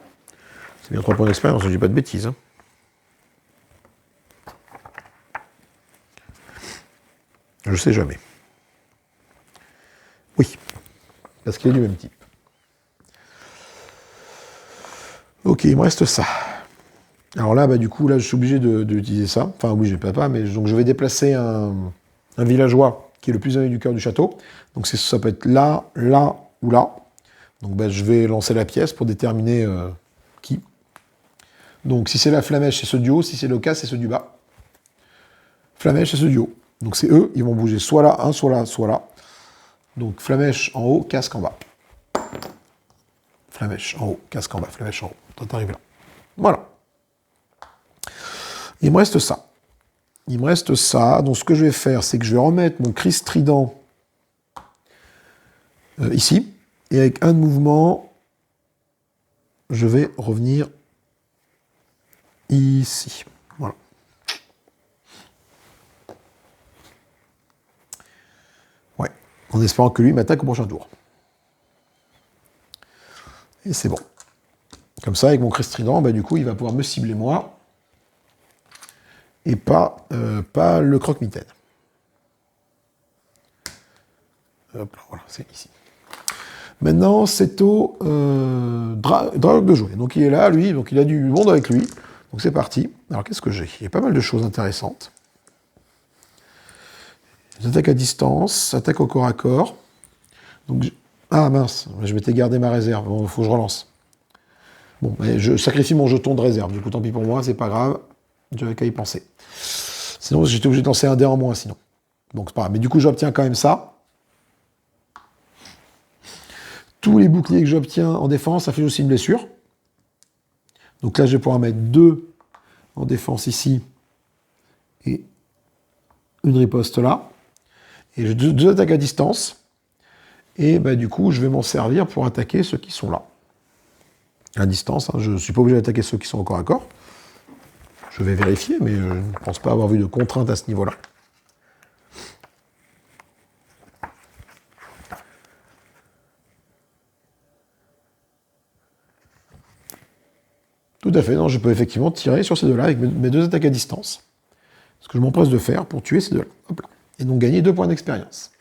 C'est bien 3 points d'expérience, je dis pas de bêtises. Hein. Je sais jamais. Oui, parce qu'il est du même type. Ok, il me reste ça. Alors là, du coup, là, je suis obligé d'utiliser ça. Enfin, oui, je pas, mais donc je vais déplacer un villageois qui est le plus éloigné du cœur du château. Donc ça peut être là, là ou là. Donc je vais lancer la pièce pour déterminer qui. Donc si c'est la flamèche, c'est ceux du haut. Si c'est le cas, c'est ceux du bas. Flamèche, c'est ceux du haut. Donc c'est eux, ils vont bouger soit là, soit là, soit là. Donc flamèche en haut, casque en bas. Flamèche en haut, casque en bas, flamèche en haut. Toi, t'arrives là. Voilà. Il me reste ça. Il me reste ça. Donc ce que je vais faire, c'est que je vais remettre mon Christ trident ici. Et avec un mouvement, je vais revenir ici. Voilà. Ouais. En espérant que lui m'attaque au prochain tour. Et c'est bon. Comme ça, avec mon Christ trident, du coup, il va pouvoir me cibler moi. Et pas le croque-mitaine. Hop là, voilà, c'est ici. Maintenant, c'est au Drague de jouer. Donc il est là, lui, donc il a du monde avec lui. Donc c'est parti. Alors qu'est-ce que j'ai? Il y a pas mal de choses intéressantes. Attaque à distance, attaque au corps à corps. Donc, ah mince, je m'étais gardé ma réserve. Bon, il faut que je relance. Bon, je sacrifie mon jeton de réserve. Du coup, tant pis pour moi, c'est pas grave. J'avais qu'à y penser. Sinon, j'étais obligé de lancer un dé en moins, sinon. Donc, c'est pas grave. Mais du coup, j'obtiens quand même ça. tous les boucliers que j'obtiens en défense, ça fait aussi une blessure. Donc là, je vais pouvoir mettre 2 en défense ici et une riposte là. Et j'ai 2 attaques à distance. Et bah, du coup, je vais m'en servir pour attaquer ceux qui sont là. À distance, hein, je ne suis pas obligé d'attaquer ceux qui sont au corps à corps. Je vais vérifier, mais je ne pense pas avoir vu de contrainte à ce niveau-là. Tout à fait, non, je peux effectivement tirer sur ces 2-là avec mes 2 attaques à distance. Ce que je m'empresse de faire pour tuer ces 2-là. Hop là. Et donc gagner 2 points d'expérience.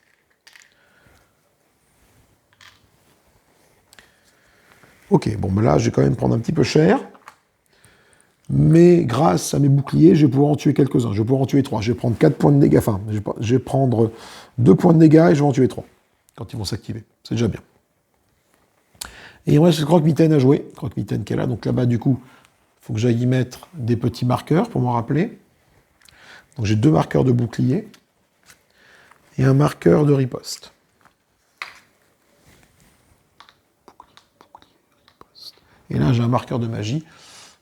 Ok, bon, ben là, je vais quand même prendre un petit peu cher. Mais grâce à mes boucliers, je vais pouvoir en tuer quelques-uns. Je vais pouvoir en tuer 3. Je vais prendre 4 points de dégâts. Enfin, je vais prendre 2 points de dégâts et je vais en tuer 3 quand ils vont s'activer. C'est déjà bien. Et il me reste le croque-mitaine à jouer. Croque-mitaine qui est là. Donc là-bas, du coup, il faut que j'aille y mettre des petits marqueurs pour m'en rappeler. Donc j'ai 2 marqueurs de bouclier et un marqueur de riposte. Et là, j'ai un marqueur de magie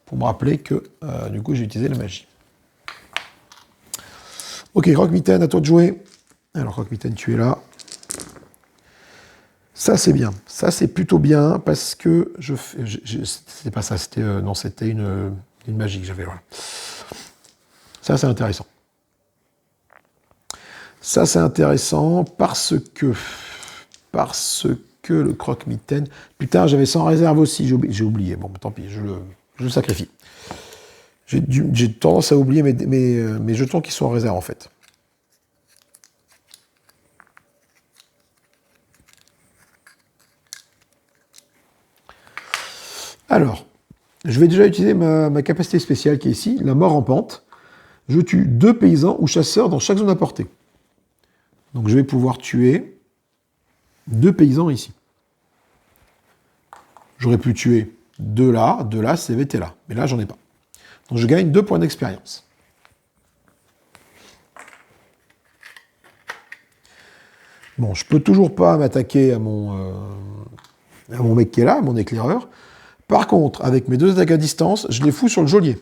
pour me rappeler que, du coup, j'ai utilisé la magie. Ok, croque-mitaine, à toi de jouer. Alors, croque-mitaine, tu es là. Ça, c'est bien. Ça, c'est plutôt bien parce que c'était pas ça, c'était non, c'était une magie que j'avais. Voilà. Ça, c'est intéressant. Ça, c'est intéressant parce que le croque-mitaine... Putain, j'avais 100 réserve aussi, j'ai oublié. Bon, tant pis, je le sacrifie. J'ai tendance à oublier mes jetons qui sont en réserve, en fait. Alors, je vais déjà utiliser ma capacité spéciale qui est ici, la mort en pente. Je tue 2 paysans ou chasseurs dans chaque zone à portée. Donc je vais pouvoir tuer 2 paysans ici. J'aurais pu tuer 2 là, ça avait été là. Mais là, j'en ai pas. Donc je gagne 2 points d'expérience. Bon, je peux toujours pas m'attaquer à mon mec qui est là, mon éclaireur. Par contre, avec mes 2 attaques à distance, je les fous sur le geôlier.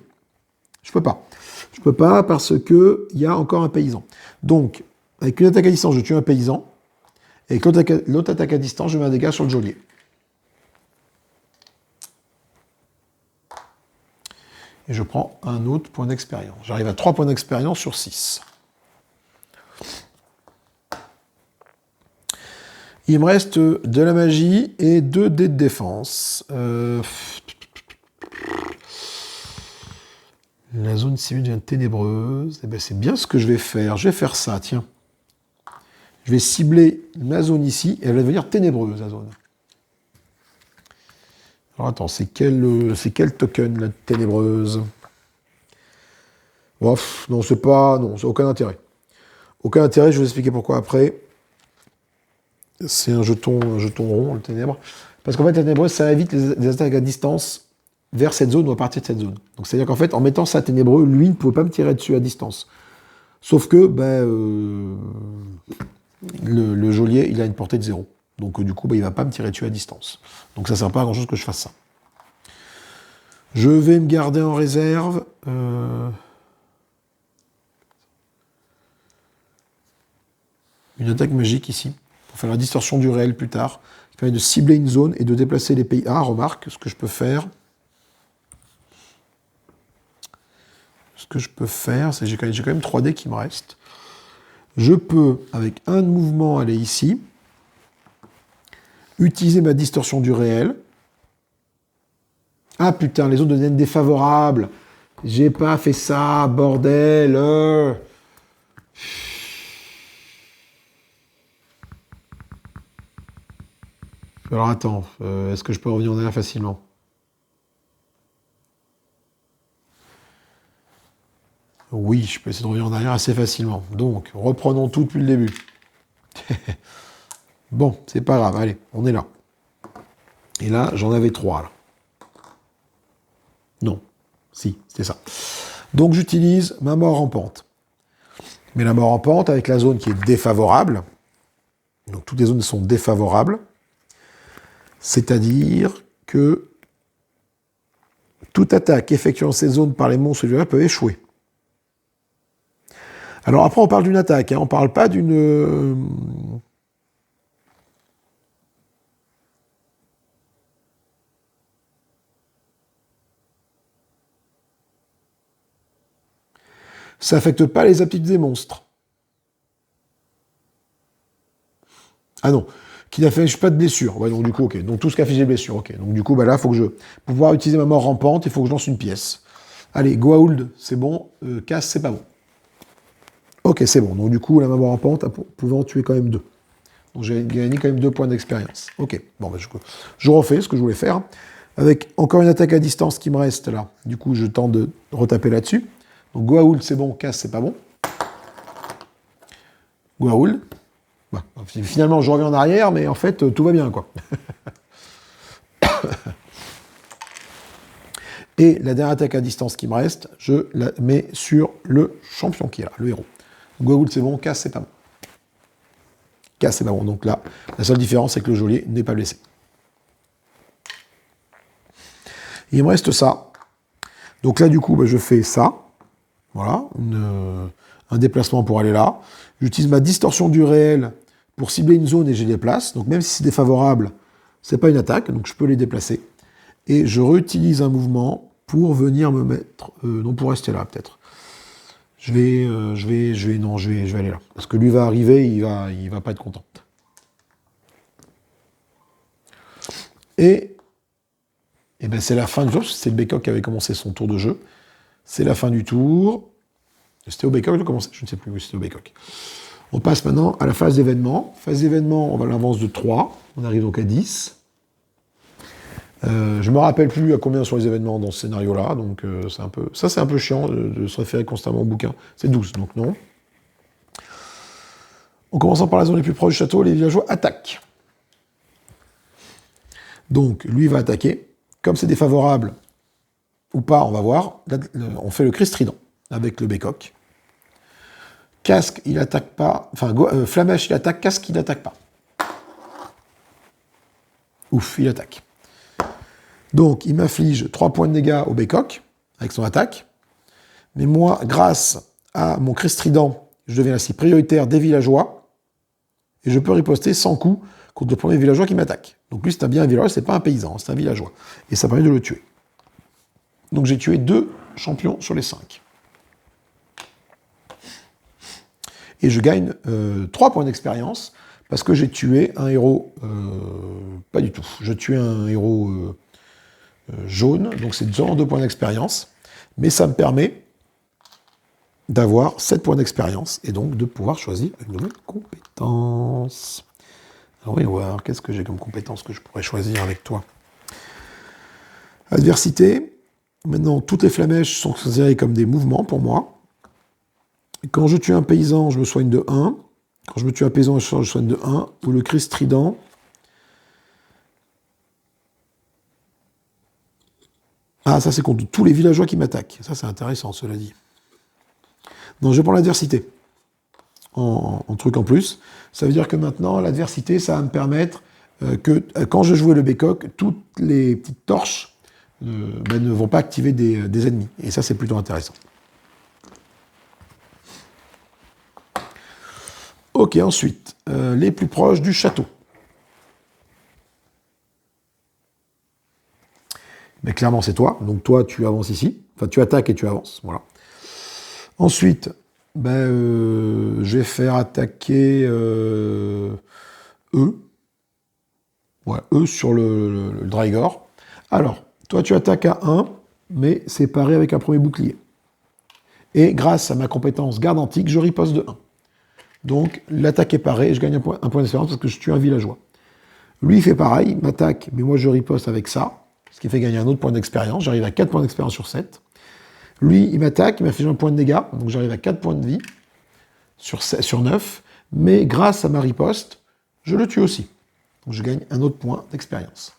Je peux pas. Je peux pas parce que il y a encore un paysan. Donc, avec une attaque à distance, je tue un paysan. Et avec l'autre attaque à distance, je mets un dégât sur le geôlier. Et je prends un autre point d'expérience. J'arrive à 3 points d'expérience sur 6. Il me reste de la magie et 2 dés de défense. La zone civile devient ténébreuse. Eh ben, c'est bien ce que je vais faire. Je vais faire ça, tiens. Je vais cibler ma zone ici, et elle va devenir ténébreuse, la zone. Alors attends, c'est quel token, la ténébreuse? Oh, non, c'est pas... Non, c'est aucun intérêt. Aucun intérêt, je vais vous expliquer pourquoi après. C'est un jeton rond, le ténèbre. Parce qu'en fait, la ténébreuse, ça évite les attaques à distance vers cette zone ou à partir de cette zone. Donc c'est-à-dire qu'en fait, en mettant ça ténébreux, lui ne pouvait pas me tirer dessus à distance. Sauf que le geôlier, il a une portée de 0. Donc du coup, il ne va pas me tirer dessus à distance. Donc ça ne sert pas à grand-chose que je fasse ça. Je vais me garder en réserve. Une attaque magique ici, pour faire la distorsion du réel plus tard, qui permet de cibler une zone et de déplacer les pays. Ah, remarque, ce que je peux faire, c'est que j'ai quand même 3 dés qui me restent. Je peux, avec un mouvement, aller ici, utiliser ma distorsion du réel. Ah putain, les zones deviennent défavorables. J'ai pas fait ça, bordel. Alors attends, est-ce que je peux revenir en arrière facilement? Oui, je peux essayer de revenir en arrière assez facilement. Donc, reprenons tout depuis le début. Bon, c'est pas grave, allez, on est là. Et là, j'en avais 3, là. Non, si, c'était ça. Donc, j'utilise ma mort en pente. Mais la mort en pente, avec la zone qui est défavorable, donc toutes les zones sont défavorables, C'est-à-dire que toute attaque effectuée en cette zone par les monstres du jeu peut échouer. Alors après, on parle d'une attaque, hein, on ne parle pas d'une... Ça n'affecte pas les aptitudes des monstres. Ah non, qui n'affiche pas de blessure. Ouais, donc du coup, ok. Donc tout ce qui affiche des blessures, ok. Donc du coup, bah là, faut que je... Pour pouvoir utiliser ma mort rampante, il faut que je lance une pièce. Allez, Goa'uld, c'est bon. Casse, c'est pas bon. Ok, c'est bon. Donc du coup, la mort rampante, pouvant tuer quand même 2. Donc j'ai gagné quand même 2 points d'expérience. Ok, bon, bah, je refais ce que je voulais faire. Avec encore une attaque à distance qui me reste là. Du coup, je tente de retaper là-dessus. Donc Goa'uld, c'est bon. Casse, c'est pas bon. Goa'uld. Bah, finalement, je reviens en arrière, mais en fait, tout va bien, quoi. Et la dernière attaque à distance qui me reste, je la mets sur le champion qui est là, le héros. Goa'uld, c'est bon. Casse, c'est pas bon. Casse, c'est pas bon. Donc là, la seule différence, c'est que le geôlier n'est pas blessé. Il me reste ça. Donc là, du coup, bah, je fais ça. Voilà, un déplacement pour aller là. J'utilise ma distorsion du réel pour cibler une zone et je les déplace. Donc même si c'est défavorable, c'est pas une attaque, donc je peux les déplacer. Et je réutilise un mouvement pour venir me mettre... non, pour rester là, peut-être. Je vais aller là. Parce que lui va arriver, il va pas être content. Et ben c'est la fin du tour, parce que c'est le Bécoq qui avait commencé son tour de jeu. C'est la fin du tour. C'était au Bécoq de commencer, je ne sais plus, oui, c'était au Bécoq. On passe maintenant à la phase d'événement. Phase d'événement, on va l'avance de 3. On arrive donc à 10. Je ne me rappelle plus à combien sont les événements dans ce scénario-là, donc c'est un peu... Ça, c'est un peu chiant de se référer constamment au bouquin. C'est 12, donc non. En commençant par la zone les plus proche du château, les villageois attaquent. Donc, lui va attaquer. Comme c'est défavorable ou pas, on va voir. Là, on fait le cri strident avec le Bécoq. Casque, il attaque pas. Enfin, Flamèche, il attaque. Casque, il n'attaque pas. Ouf, il attaque. Donc, il m'inflige 3 points de dégâts au Bécoq, avec son attaque. Mais moi, grâce à mon cri strident, je deviens ainsi prioritaire des villageois. Et je peux riposter sans coup contre le premier villageois qui m'attaque. Donc lui, c'est bien un villageois, c'est pas un paysan, c'est un villageois. Et ça permet de le tuer. Donc j'ai tué 2 champions sur les 5. Et je gagne 3 points d'expérience, parce que j'ai tué un héros... pas du tout. Je tué un héros jaune, donc c'est 2 points d'expérience. Mais ça me permet d'avoir 7 points d'expérience, et donc de pouvoir choisir une nouvelle compétence. Alors, on va voir, qu'est-ce que j'ai comme compétence que je pourrais choisir avec toi? Adversité. Maintenant, toutes les flamèches sont considérées comme des mouvements pour moi. Quand je tue un paysan, je me soigne de 1. Quand je me tue un paysan, je me soigne de 1. Ou le cri strident. Ah, ça c'est contre tous les villageois qui m'attaquent. Ça c'est intéressant, cela dit. Non, je vais prendre l'adversité. En truc en plus. Ça veut dire que maintenant, l'adversité, ça va me permettre que quand je jouais le Bécoq, toutes les petites torches ne vont pas activer des ennemis. Et ça, c'est plutôt intéressant. Ok, ensuite, les plus proches du château. Mais clairement, c'est toi. Donc toi, tu avances ici. Enfin, tu attaques et tu avances. Voilà. Ensuite, je vais faire attaquer eux. Ouais, eux sur le Drygor. Alors, toi, tu attaques à 1, mais séparé avec un premier bouclier. Et grâce à ma compétence garde antique, je riposte de 1. Donc, l'attaque est parée et je gagne un point d'expérience parce que je tue un villageois. Lui, il fait pareil, il m'attaque, mais moi, je riposte avec ça, ce qui fait gagner un autre point d'expérience. J'arrive à 4 points d'expérience sur 7. Lui, il m'attaque, il m'inflige un point de dégâts, donc j'arrive à 4 points de vie sur 9. Mais grâce à ma riposte, je le tue aussi. Donc, je gagne un autre point d'expérience.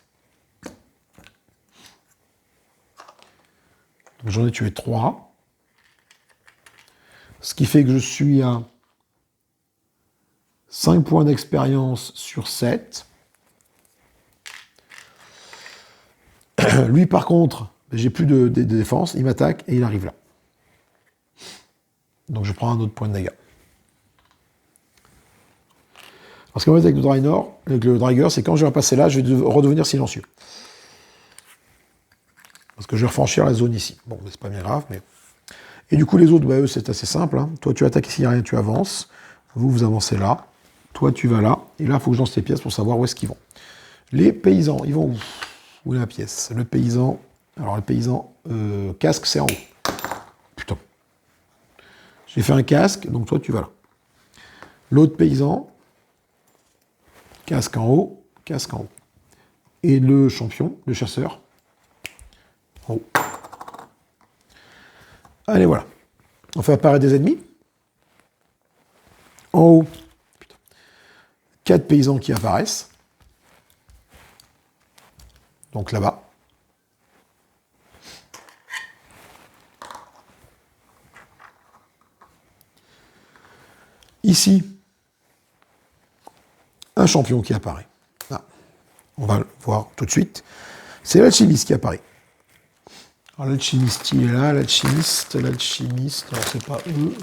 J'en ai tué 3. Ce qui fait que je suis à 5 points d'expérience sur 7. Lui, par contre, j'ai plus de défense, il m'attaque et il arrive là. Donc je prends un autre point de dégâts. Parce qu'en fait, avec le Draigr, c'est quand je vais passer là, je vais redevenir silencieux. Parce que je vais refranchir la zone ici. Bon, c'est pas bien grave, mais... Et du coup, les autres, bah, eux, c'est assez simple. Hein. Toi, tu attaques ici, il n'y a rien, tu avances. Vous avancez là. Toi, tu vas là. Et là, il faut que je lance les pièces pour savoir où est-ce qu'ils vont. Les paysans, ils vont où? Où est la pièce? Le paysan... Alors, le paysan, casque, c'est en haut. Putain. J'ai fait un casque, donc toi, tu vas là. L'autre paysan, casque en haut, casque en haut. Et le champion, le chasseur, en haut. Allez, voilà. On fait apparaître des ennemis. En haut, 4 paysans qui apparaissent. Donc là-bas. Ici, un champion qui apparaît. Là. On va le voir tout de suite. C'est l'alchimiste qui apparaît. Alors l'alchimiste, il est là, l'alchimiste, alors c'est pas eux.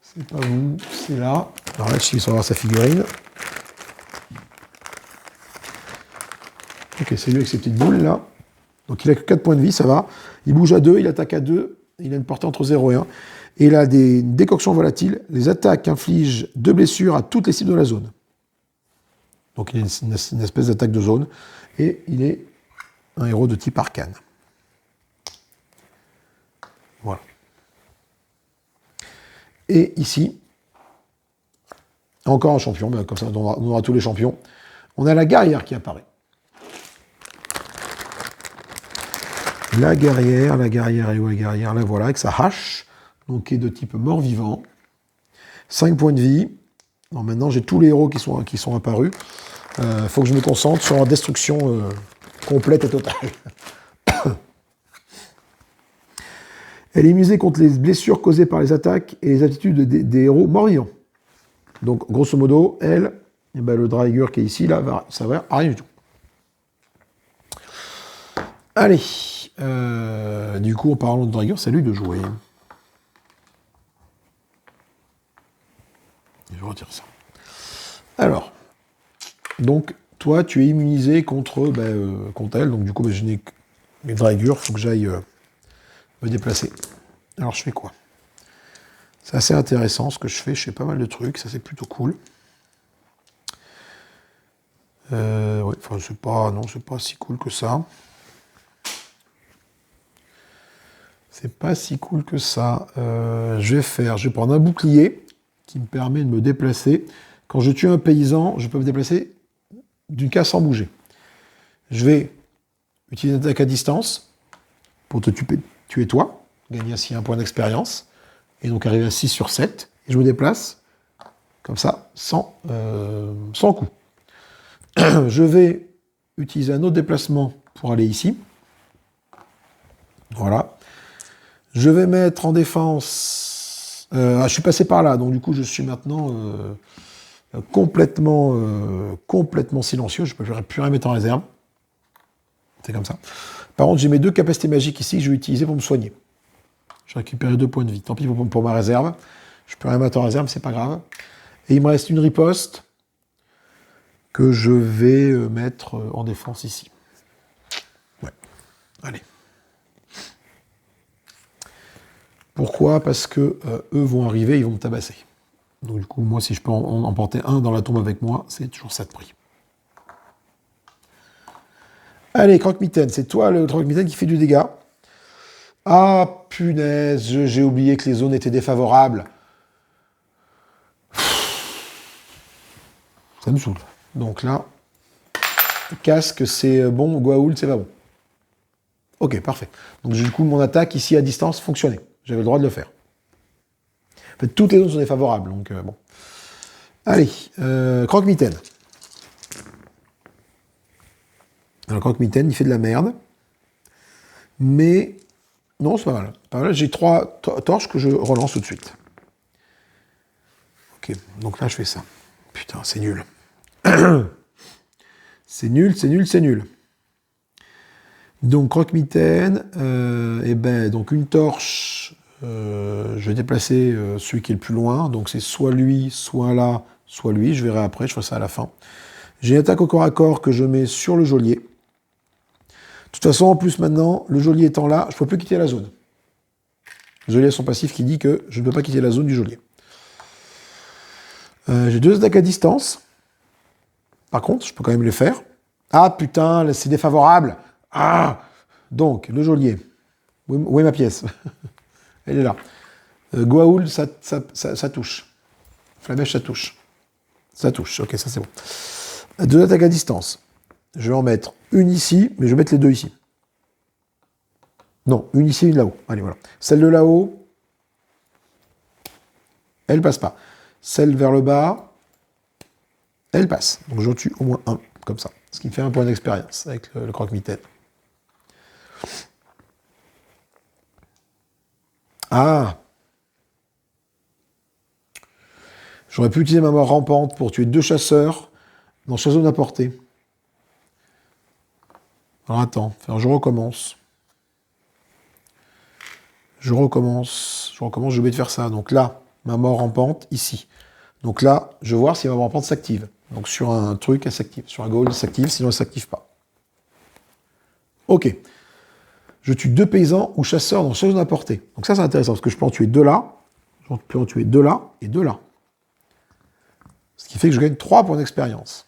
C'est pas vous, c'est là. Alors l'alchimiste, on va voir sa figurine. Ok, c'est lui avec ses petites boules là. Donc il a que 4 points de vie, ça va. Il bouge à 2, il attaque à 2, il a une portée entre 0 et 1. Et il a des décoctions volatiles. Les attaques infligent 2 blessures à toutes les cibles de la zone. Donc il a une espèce d'attaque de zone. Et il est un héros de type arcane. Voilà. Et ici, encore un champion, ben comme ça on aura tous les champions. On a la guerrière qui apparaît. La guerrière, et où la guerrière? La voilà, avec sa hache, donc qui est de type mort-vivant. 5 points de vie. Alors maintenant, j'ai tous les héros qui sont apparus. Il faut que je me concentre sur la destruction complète et totale. Elle est immunisée contre les blessures causées par les attaques et les attitudes des héros morts-vivants. Donc, grosso modo, elle, eh ben, le Draigr qui est ici, là, ça va rien du tout. Allez. Du coup, en parlant de Draigr, c'est lui de jouer. Je vais retirer ça. Alors, donc, toi, tu es immunisé contre elle. Donc, du coup, je n'ai que mes Draigr, il faut que j'aille me déplacer. Alors, je fais quoi? C'est assez intéressant ce que je fais. Je fais pas mal de trucs. Ça, c'est plutôt cool. Ouais, enfin, c'est pas si cool que ça. C'est pas si cool que ça. Je vais prendre un bouclier qui me permet de me déplacer. Quand je tue un paysan, je peux me déplacer d'une case sans bouger. Je vais utiliser une attaque à distance pour te tuer toi, gagner ainsi un point d'expérience, et donc arriver à 6 sur 7. Et je me déplace comme ça, sans coup. Je vais utiliser un autre déplacement pour aller ici. Voilà. Je vais mettre en défense... je suis passé par là, donc du coup je suis maintenant complètement silencieux. Je ne peux plus rien mettre en réserve. C'est comme ça. Par contre, j'ai mes 2 capacités magiques ici que je vais utiliser pour me soigner. Je récupère 2 points de vie. Tant pis pour ma réserve. Je peux rien mettre en réserve, c'est pas grave. Et il me reste une riposte que je vais mettre en défense ici. Ouais. Allez. Pourquoi? Parce que eux vont arriver, ils vont me tabasser. Donc du coup, moi, si je peux en emporter un dans la tombe avec moi, c'est toujours ça de prix. Allez, Croque-Mitaine, c'est toi le Croque-Mitaine qui fait du dégât. Ah, punaise, j'ai oublié que les zones étaient défavorables. Ça me saoule. Donc là, casque, c'est bon, Goa'uld, c'est pas bon. Ok, parfait. Donc du coup, mon attaque ici à distance fonctionnait. J'avais le droit de le faire. En fait, toutes les zones sont défavorables, donc bon. Allez, Croque-Mitaine. Alors, Croque-Mitaine, il fait de la merde. Mais, non, c'est pas mal. Pas mal. J'ai 3 torches que je relance tout de suite. Ok, donc là, je fais ça. Putain, c'est nul. C'est nul. Donc, croque-mitaine, et ben, donc une torche, je vais déplacer celui qui est le plus loin, donc c'est soit lui, soit là, soit lui, je verrai après, je ferai ça à la fin. J'ai une attaque au corps à corps que je mets sur le geôlier. De toute façon, en plus maintenant, le geôlier étant là, je ne peux plus quitter la zone. Le geôlier a son passif qui dit que je ne peux pas quitter la zone du geôlier. J'ai 2 attaques à distance. Par contre, je peux quand même les faire. Ah putain, là, c'est défavorable. Ah. Donc, le geôlier. Où est ma pièce? Elle est là. Goa'uld, ça touche. Flamèche, ça touche. Ça touche, ok, ça c'est bon. 2 attaques à distance. Je vais en mettre une ici, mais je vais mettre les 2 ici. Non, une ici, une là-haut. Allez, voilà. Celle de là-haut, elle passe pas. Celle vers le bas, elle passe. Donc j'en tue au moins un, comme ça. Ce qui me fait un point d'expérience avec le croque-mitaine. Ah! J'aurais pu utiliser ma mort rampante pour tuer 2 chasseurs dans chaque zone à portée. Alors attends, je recommence. Je recommence, j'ai oublié de faire ça. Donc là, ma mort rampante, ici. Donc là, je vais voir si ma mort rampante s'active. Donc sur un truc, elle s'active. Sur un goal, elle s'active, sinon elle ne s'active pas. Ok. Je tue 2 paysans ou chasseurs dans chaque zone à portée. Donc ça, c'est intéressant, parce que je peux en tuer 2 là, je peux en tuer 2 là et 2 là. Ce qui fait que je gagne 3 points d'expérience.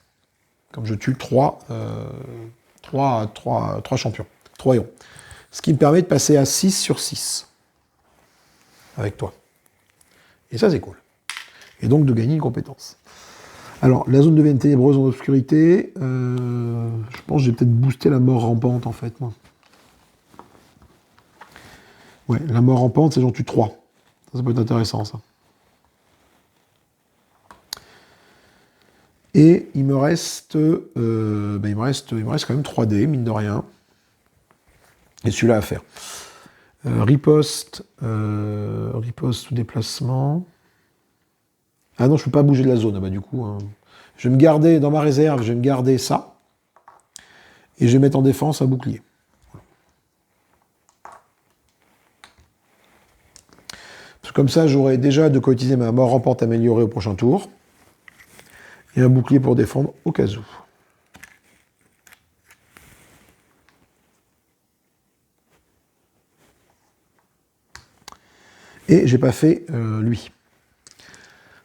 Comme je tue 3 champions, 3 héros. Ce qui me permet de passer à 6 sur 6. Avec toi. Et ça, c'est cool. Et donc de gagner une compétence. Alors, la zone devient ténébreuse en obscurité. Je pense que j'ai peut-être boosté la mort rampante, en fait, moi. Ouais, la mort rampante, c'est j'en tue 3. Ça peut être intéressant, ça. Et il me reste, il me reste quand même 3 dés, mine de rien. Et celui-là à faire. Riposte ou déplacement. Ah non, je peux pas bouger de la zone. Ah bah du coup, hein. Je vais me garder, dans ma réserve, je vais me garder ça. Et je vais mettre en défense un bouclier. Parce que comme ça, j'aurai déjà de quoi utiliser ma mort rampante améliorée au prochain tour. Et un bouclier pour défendre au cas où. Et j'ai pas fait lui.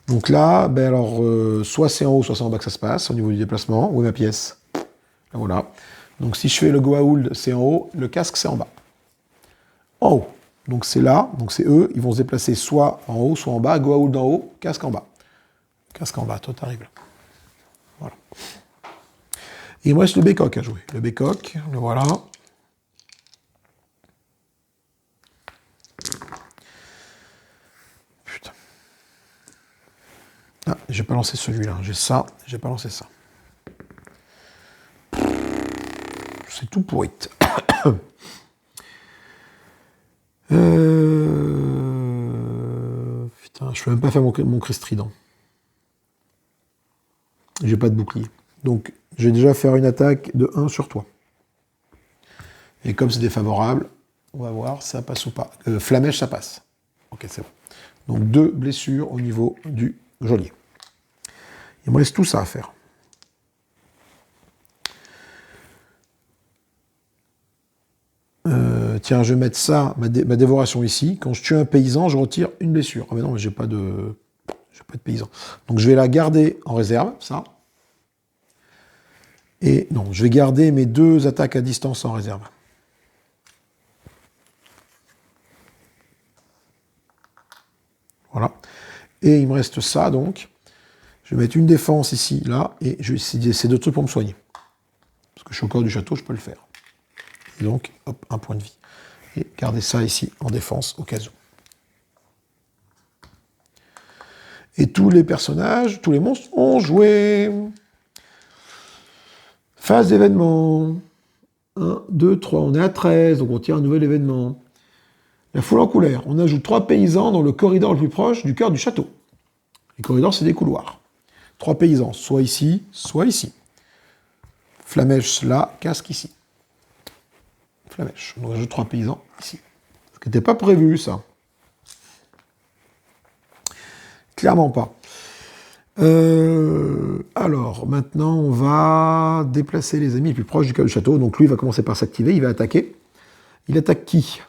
Donc là, ben alors, soit c'est en haut, soit c'est en bas que ça se passe, au niveau du déplacement. Où est ma pièce? Voilà. Donc si je fais le Goa'uld, c'est en haut, le casque, c'est en bas. En haut. Donc c'est là, donc c'est eux, ils vont se déplacer soit en haut, soit en bas. Goa'uld en haut, casque en bas. Casque en bas, toi t'arrives là. Voilà. Et il me reste le Bécoq à jouer. Le Bécoq, le voilà. Putain. Ah, j'ai pas lancé celui-là. J'ai ça, j'ai pas lancé ça. C'est tout pourri. Putain, je peux même pas faire mon cri strident. J'ai pas de bouclier. Donc, je vais déjà faire une attaque de 1 sur toi. Et comme c'est défavorable, on va voir si ça passe ou pas. Flamèche, ça passe. Ok, c'est bon. Donc 2 blessures au niveau du geôlier. Il me reste tout ça à faire. Tiens, je vais mettre ça, ma dévoration ici. Quand je tue un paysan, je retire une blessure. Ah mais non, mais j'ai pas de paysan. Donc je vais la garder en réserve, ça. Et non, je vais garder mes 2 attaques à distance en réserve. Voilà. Et il me reste ça, donc. Je vais mettre une défense ici, là, et je vais essayer ces 2 trucs pour me soigner. Parce que je suis au corps du château, je peux le faire. Et donc, hop, un point de vie. Et garder ça ici en défense au cas où. Et tous les personnages, tous les monstres ont joué. Phase d'événement. 1, 2, 3. On est à 13, donc on tire un nouvel événement. La foule en couleur. On ajoute 3 paysans dans le corridor le plus proche du cœur du château. Les corridors, c'est des couloirs. 3 paysans, soit ici, soit ici. Flamèche là, casque ici. Flamèche. Donc, je 3 paysans ici. Ce qui n'était pas prévu, ça. Clairement pas. Alors, maintenant, on va déplacer les amis les plus proches du cœur du château. Donc, lui, il va commencer par s'activer. Il va attaquer. Il attaque qui?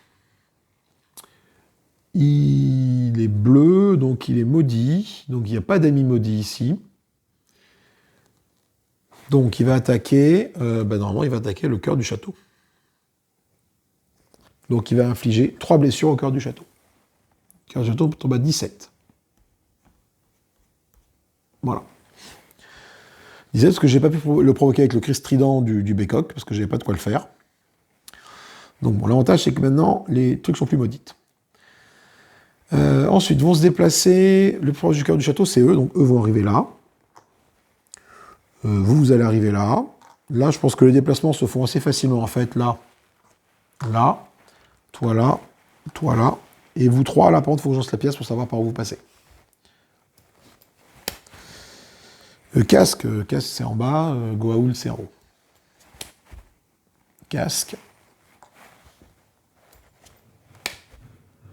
Il est bleu, donc il est maudit. Donc, il n'y a pas d'amis maudits ici. Donc, il va attaquer... normalement, il va attaquer le cœur du château. Donc, il va infliger 3 blessures au cœur du château. Le cœur du château tombe à 17. Voilà. 17, parce que j'ai pas pu le provoquer avec le cri strident du Bécoq, parce que j'avais pas de quoi le faire. Donc bon, l'avantage, c'est que maintenant, les trucs sont plus maudits. Ensuite, vont se déplacer, le plus proche du cœur du château, c'est eux, donc eux vont arriver là. Vous allez arriver là. Là, je pense que les déplacements se font assez facilement, en fait, là, là, toi là, toi là, et vous trois, là, par contre, il faut que je lance la pièce pour savoir par où vous passez. Casque, c'est en bas, Goa'uld, c'est en haut. Casque.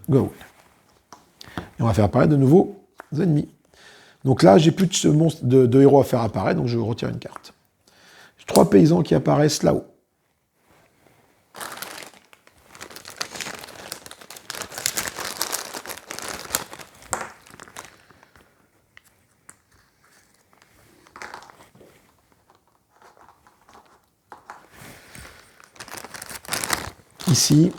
Goa'uld. Et on va faire apparaître de nouveaux ennemis. Donc là, j'ai plus de monstres de héros à faire apparaître, donc je retire une carte. J'ai 3 paysans qui apparaissent là-haut. Ici,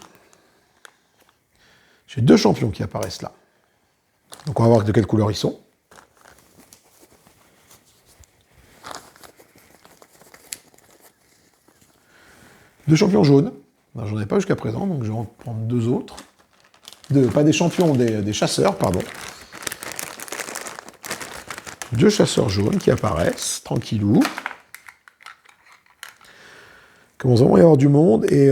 j'ai 2 champions qui apparaissent là. Donc on va voir de quelle couleur ils sont. Deux champions jaunes. J'en ai pas jusqu'à présent, donc je vais en prendre 2 autres. Pas des champions, des chasseurs, pardon. 2 chasseurs jaunes qui apparaissent, tranquillou. Il commence vraiment à y avoir du monde, et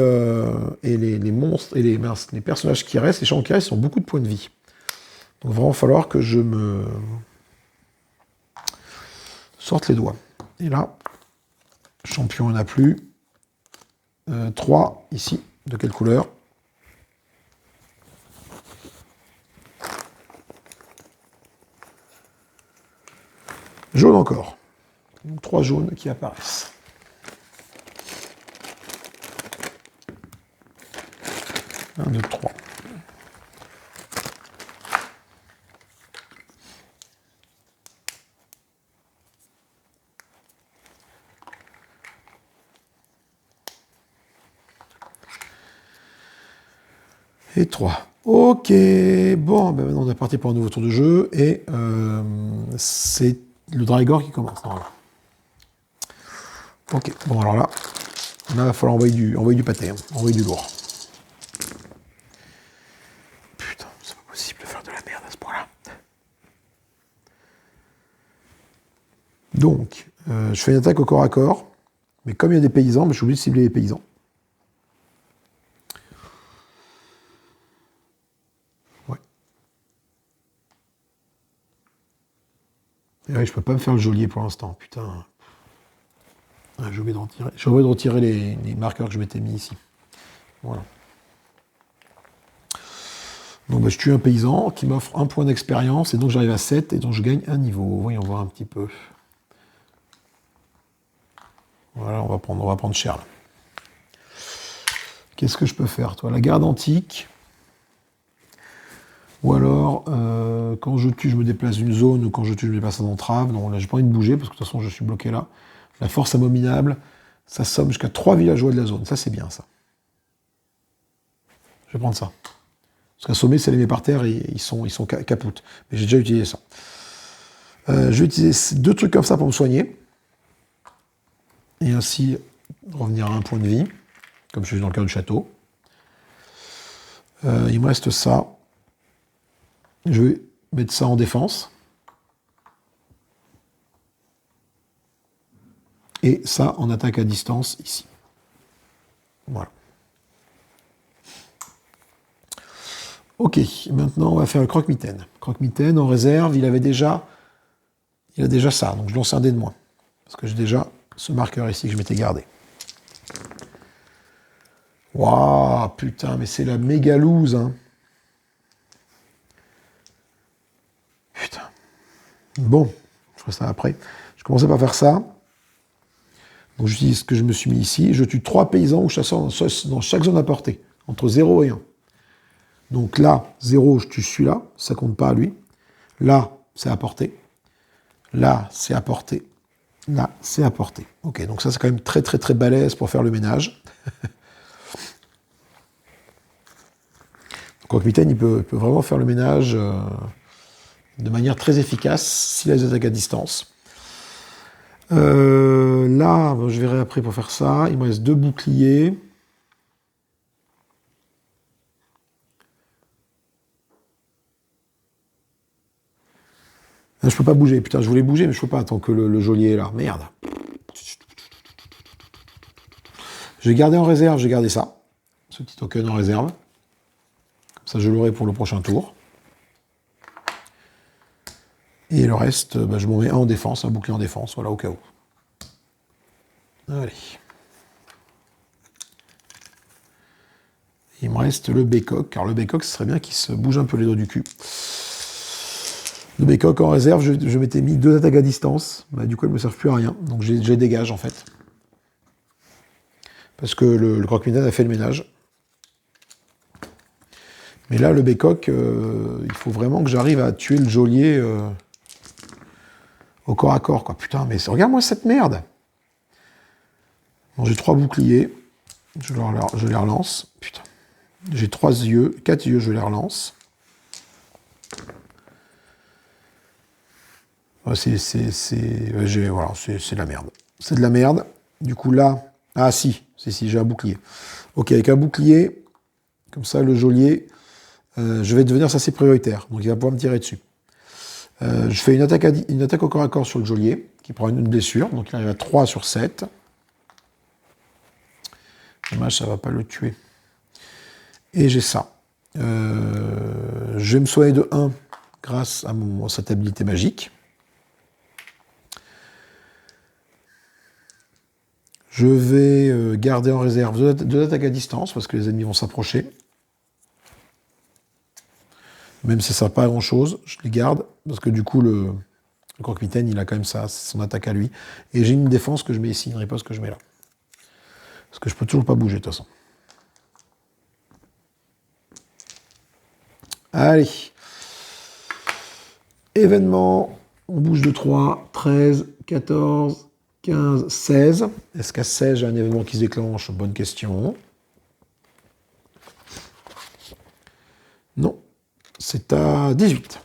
les monstres, et les personnages qui restent, les champions qui restent, ont beaucoup de points de vie. Donc il va vraiment falloir que je me sorte les doigts. Et là, champion, il n'y en a plus. 3 ici. De quelle couleur? Jaune encore. Donc 3 jaunes qui apparaissent. Un, 2, 3. Et 3. Ok, bon, ben maintenant on est parti pour un nouveau tour de jeu, et c'est le Drygor qui commence. Normalement. Ok, bon alors là, il va falloir envoyer du pâté, envoyer du lourd. Putain, c'est pas possible de faire de la merde à ce point-là. Donc, je fais une attaque au corps à corps, mais comme il y a des paysans, je suis obligé de cibler les paysans. Et ouais, je peux pas me faire le geôlier pour l'instant, putain. J'ai oublié de retirer les marqueurs que je m'étais mis ici. Voilà. Donc bah, je tue un paysan qui m'offre 1 point d'expérience, et donc j'arrive à 7, et donc je gagne un niveau. Voyons voir un petit peu. Voilà, on va prendre cher là. Qu'est-ce que je peux faire, toi? La garde antique. Ou alors, quand je tue, je me déplace d'une zone, ou quand je tue, je me déplace en entrave. Non, là, j'ai pas envie de bouger, parce que de toute façon, je suis bloqué là. La force abominable, ça somme jusqu'à 3 villageois de la zone. Ça, c'est bien, ça. Je vais prendre ça. Parce qu'assommer, c'est les met par terre, et ils sont capoutes. Mais j'ai déjà utilisé ça. Je vais utiliser 2 trucs comme ça pour me soigner. Et ainsi, revenir à 1 point de vie, comme je suis dans le cœur du château. Il me reste ça. Je vais mettre ça en défense. Et ça en attaque à distance ici. Voilà. Ok, maintenant on va faire le croque-mitaine. Croque-mitaine en réserve, il a déjà ça, donc je lance un dé de moins. Parce que j'ai déjà ce marqueur ici que je m'étais gardé. Waouh, putain, mais c'est la méga loose, hein. Putain. Bon, je ferai ça après. Je commençais par faire ça. Donc j'utilise ce que je me suis mis ici. Je tue 3 paysans ou chasseurs dans chaque zone à portée, entre 0 et 1. Donc là, 0, je tue celui-là, ça compte pas à lui. Là, c'est à portée. Là, c'est à portée. Là, c'est à portée. Ok, donc ça, c'est quand même très, très, très balèze pour faire le ménage. Donc, Croque-Mitaine, il peut vraiment faire le ménage de manière très efficace s'il a des attaques à distance. Là, je verrai après pour faire ça. Il me reste 2 boucliers. Je peux pas bouger. Putain, je voulais bouger, mais je peux pas tant que le geôlier est là. Merde. Je vais garder en réserve, j'ai gardé ça. Ce petit token en réserve. Comme ça, je l'aurai pour le prochain tour. Et le reste, bah, je m'en mets un en défense, un bouclier en défense, voilà, au cas où. Allez. Il me reste le bécoq. Alors le bécoq, ce serait bien qu'il se bouge un peu les dos du cul. Le bécoq en réserve, je m'étais mis 2 attaques à distance. Bah, du coup, elles ne me servent plus à rien. Donc j'ai dégage en fait. Parce que le croque-mitaine a fait le ménage. Mais là, le bécoq, il faut vraiment que j'arrive à tuer le geôlier au corps à corps, quoi. Putain, mais regarde-moi cette merde. Bon, j'ai 3 boucliers. Je les relance. Putain. J'ai 4 yeux, je les relance. Ouais, c'est de la merde. C'est de la merde. Du coup, là... Ah, si, j'ai un bouclier. Ok, avec un bouclier, comme ça, le geôlier, je vais devenir assez prioritaire. Donc, il va pouvoir me tirer dessus. Je fais une attaque au corps à corps sur le geôlier, qui prend une blessure. Donc, il arrive à 3 sur 7. Dommage, ça ne va pas le tuer. Et j'ai ça. Je vais me soigner de 1 grâce à cette habilité magique. Je vais garder en réserve 2 attaques à distance, parce que les ennemis vont s'approcher. Même si ça ne sert pas à grand-chose, je les garde, parce que du coup, le croque-mitaine, il a quand même ça, son attaque à lui. Et j'ai une défense que je mets ici, une riposte que je mets là. Parce que je peux toujours pas bouger, de toute façon. Allez. Événement, on bouge de 3, 13, 14, 15, 16. Est-ce qu'à 16, j'ai un événement qui se déclenche? Bonne question. Non, c'est à 18.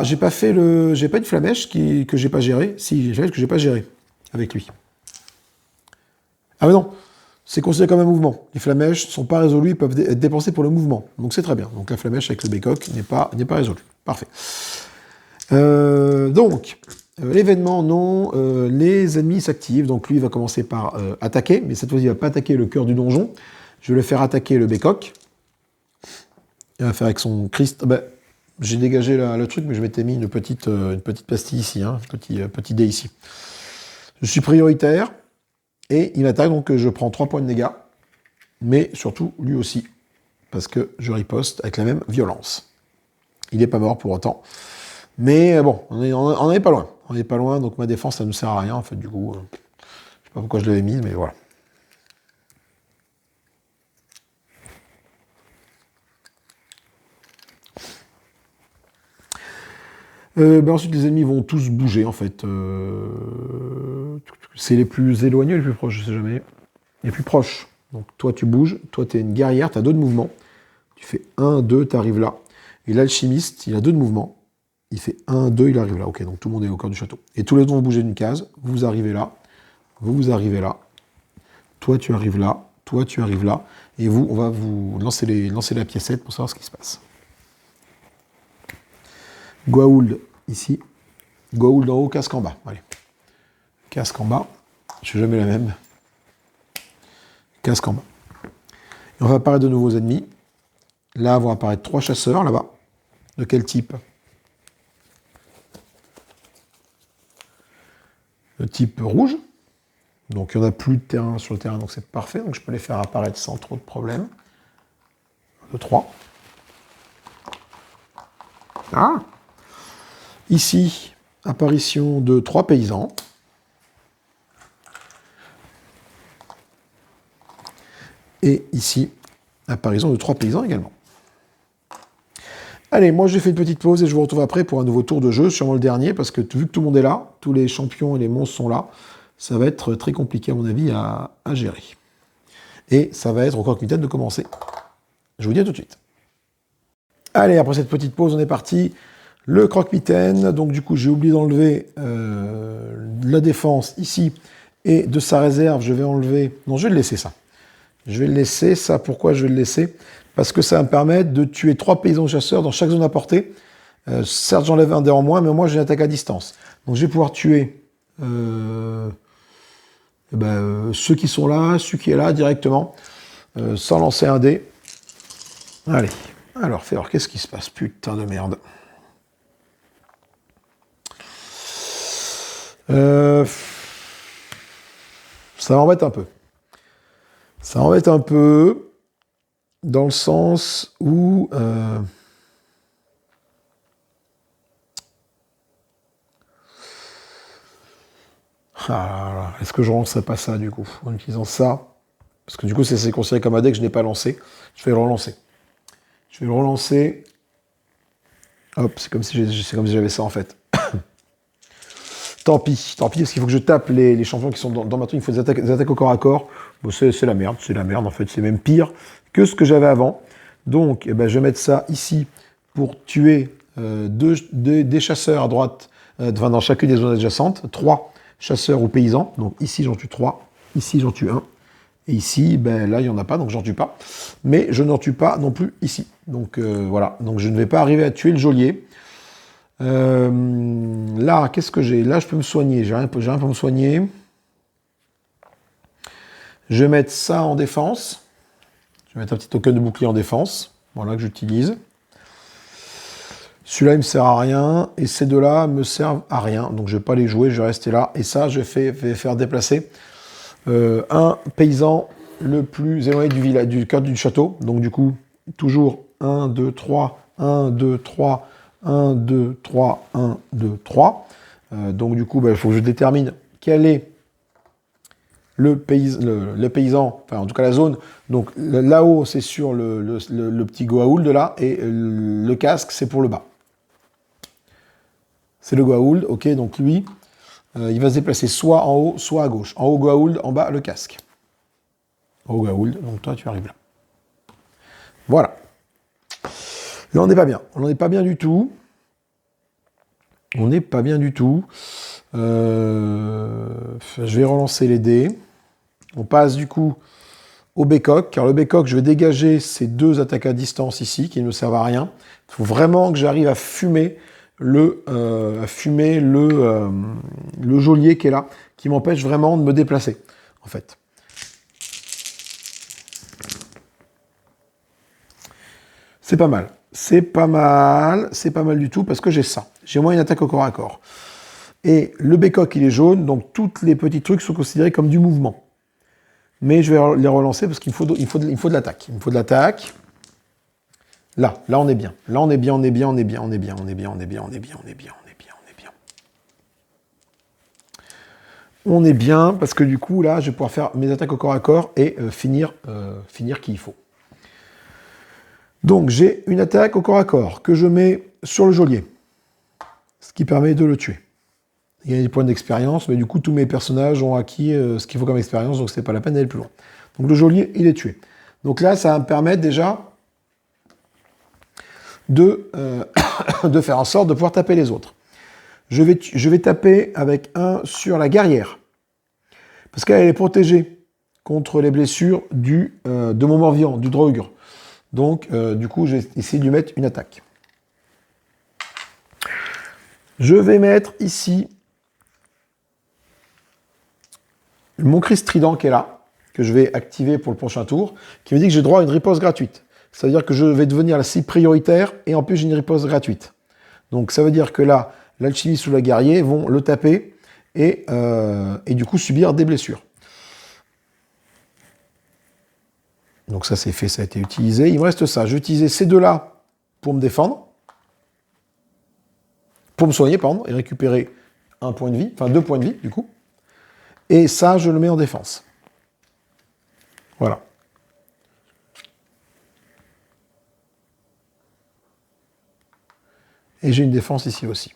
J'ai pas une flamèche que j'ai pas gérée. Si, j'ai une flamèche que j'ai pas gérée avec lui. Ah mais non, c'est considéré comme un mouvement. Les flamèches ne sont pas résolues, ils peuvent être dépensées pour le mouvement. Donc c'est très bien. Donc la flamèche avec le bécoq n'est pas résolue. Parfait. L'événement, non, les ennemis s'activent. Donc lui, il va commencer par attaquer, mais cette fois, il ne va pas attaquer le cœur du donjon. Je vais le faire attaquer le bécoq. Il va faire avec son Christ. J'ai dégagé le truc, mais je m'étais mis une petite pastille ici, hein, petit dé ici. Je suis prioritaire, et il m'attaque, donc je prends 3 points de dégâts, mais surtout lui aussi, parce que je riposte avec la même violence. Il n'est pas mort pour autant. Mais bon, on n'est pas loin. On n'est pas loin, donc ma défense, ça ne sert à rien, en fait, du coup. Je ne sais pas pourquoi je l'avais mis, mais voilà. Ensuite, les ennemis vont tous bouger, en fait. C'est les plus éloignés, les plus proches, je sais jamais. Les plus proches. Donc toi, tu bouges. Toi, tu es une guerrière, tu as 2 de mouvement. Tu fais 1, 2, tu arrives là. Et l'alchimiste, il a 2 de mouvement. Il fait 1, 2, il arrive là. Ok, donc tout le monde est au cœur du château. Et tous les deux vont bouger d'une case. Vous arrivez là. Vous arrivez là. Toi, tu arrives là. Toi, tu arrives là. Et vous, on va vous lancer la piécette pour savoir ce qui se passe. Goa'uld, ici. Goa'uld en haut, casque en bas. Allez. Casque en bas. Je ne fais jamais la même. Casque en bas. Et on va apparaître de nouveaux ennemis. Là vont apparaître 3 chasseurs, là-bas. De quel type? Le type rouge. Donc il n'y en a plus de terrain sur le terrain, donc c'est parfait. Donc je peux les faire apparaître sans trop de problème. De 3. Ah! Ici, apparition de 3 paysans. Et ici, apparition de 3 paysans également. Allez, moi je fais une petite pause et je vous retrouve après pour un nouveau tour de jeu, sûrement le dernier, parce que vu que tout le monde est là, tous les champions et les monstres sont là, ça va être très compliqué à mon avis à gérer. Et ça va être au croque-mitaine de commencer. Je vous dis à tout de suite. Allez, après cette petite pause, on est parti. Le croque-mitaine, donc du coup j'ai oublié d'enlever la défense ici, et de sa réserve, je vais enlever... Non, je vais le laisser ça. Je vais le laisser, ça, pourquoi je vais le laisser? Parce que ça va me permettre de tuer 3 paysans chasseurs dans chaque zone à portée. Certes, j'enlève un dé en moins, mais moi, j'ai une attaque à distance. Donc, je vais pouvoir tuer ceux qui sont là, celui qui est là, directement, sans lancer un dé. Allez. Alors, fais voir, qu'est-ce qui se passe? Putain de merde. Ça m'embête un peu. Ça m'embête un peu dans le sens où est-ce que je relancerai pas ça du coup en utilisant ça? Parce que du coup c'est considéré comme un deck que je n'ai pas lancé. Je vais le relancer. Je vais le relancer. Hop, c'est comme si j'avais ça en fait. Tant pis, parce qu'il faut que je tape les champions qui sont dans ma tour. Il faut des attaques au corps à corps. Bon, c'est la merde en fait. C'est même pire que ce que j'avais avant. Donc, je vais mettre ça ici pour tuer des chasseurs à droite, dans chacune des zones adjacentes. 3 chasseurs ou paysans. Donc ici, j'en tue 3. Ici, j'en tue 1. Et ici, là, il n'y en a pas, donc j'en tue pas. Mais je n'en tue pas non plus ici. Donc voilà. Donc je ne vais pas arriver à tuer le geôlier. Là, qu'est-ce que j'ai? Là, je peux me soigner. J'ai rien pour me soigner. Je vais mettre ça en défense. Je vais mettre un petit token de bouclier en défense. Voilà, que j'utilise. Celui-là, il me sert à rien. Et ces deux-là me servent à rien. Donc, je ne vais pas les jouer. Je vais rester là. Et ça, je vais faire déplacer un paysan le plus éloigné du village, du cœur du château. Donc, du coup, toujours 1, 2, 3, 1, 2, 3, 1, 2, 3, 1, 2, 3. Donc du coup, il faut que je détermine quel est le paysan, enfin en tout cas la zone. Donc là-haut, c'est sur le petit Goa'uld de là, et le casque, c'est pour le bas. C'est le Goa'uld, ok, donc lui, il va se déplacer soit en haut, soit à gauche. En haut, Goa'uld, en bas, le casque. En haut, Goa'uld, donc toi, tu arrives là. Voilà. Là, on n'est pas bien. On n'est pas bien du tout. On n'est pas bien du tout. Je vais relancer les dés. On passe du coup au bécoq. Car le bécoq, je vais dégager ces 2 attaques à distance ici qui ne me servent à rien. Il faut vraiment que j'arrive à fumer le geôlier qui est là, qui m'empêche vraiment de me déplacer, en fait. C'est pas mal. C'est pas mal du tout, parce que j'ai ça. J'ai moins une attaque au corps à corps. Et le bécoq, il est jaune, donc tous les petits trucs sont considérés comme du mouvement. Mais je vais les relancer parce qu'il faut de l'attaque. Il me faut de l'attaque. Là, on est bien. Là, on est bien. On est bien, parce que du coup, là, je vais pouvoir faire mes attaques au corps à corps et finir qu'il faut. Donc, j'ai une attaque au corps à corps que je mets sur le geôlier, ce qui permet de le tuer. Il y a des points d'expérience, mais du coup, tous mes personnages ont acquis ce qu'il faut comme expérience, donc c'est pas la peine d'aller plus loin. Donc, le geôlier, il est tué. Donc là, ça va me permettre déjà de faire en sorte de pouvoir taper les autres. Je vais taper avec un sur la guerrière, parce qu'elle est protégée contre les blessures de mon mort-vivant, du Draugr. Donc, du coup, je vais essayer de lui mettre une attaque. Je vais mettre ici mon Christ Trident qui est là, que je vais activer pour le prochain tour, qui me dit que j'ai droit à une riposte gratuite. Ça veut dire que je vais devenir la cible prioritaire, et en plus j'ai une riposte gratuite. Donc ça veut dire que là, l'alchimiste ou la guerrier vont le taper, et du coup subir des blessures. Donc ça c'est fait, ça a été utilisé. Il me reste ça. Je vais utiliser ces deux-là pour me défendre. Pour me soigner, pardon, et récupérer un point de vie, enfin 2 points de vie, du coup. Et ça, je le mets en défense. Voilà. Et j'ai une défense ici aussi.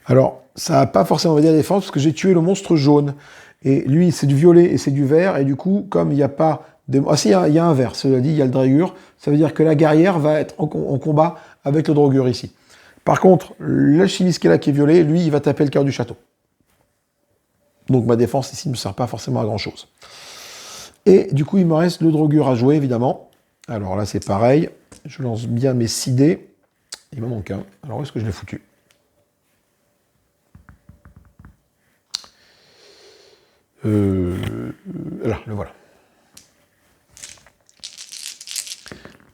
Alors, ça n'a pas forcément envie de défense, parce que j'ai tué le monstre jaune. Et lui, c'est du violet et c'est du vert, et du coup, comme il n'y a pas de... Ah si, il y a un vert, cela dit, il y a le Dragur. Ça veut dire que la guerrière va être en combat avec le Dragur ici. Par contre, l'alchimiste qui est là, qui est violet, lui, il va taper le cœur du château. Donc ma défense ici ne me sert pas forcément à grand-chose. Et du coup, il me reste le Dragur à jouer, évidemment. Alors là, c'est pareil. Je lance bien mes 6 dés. Il m'en manque un. Alors où est-ce que je l'ai foutu? Là, le voilà.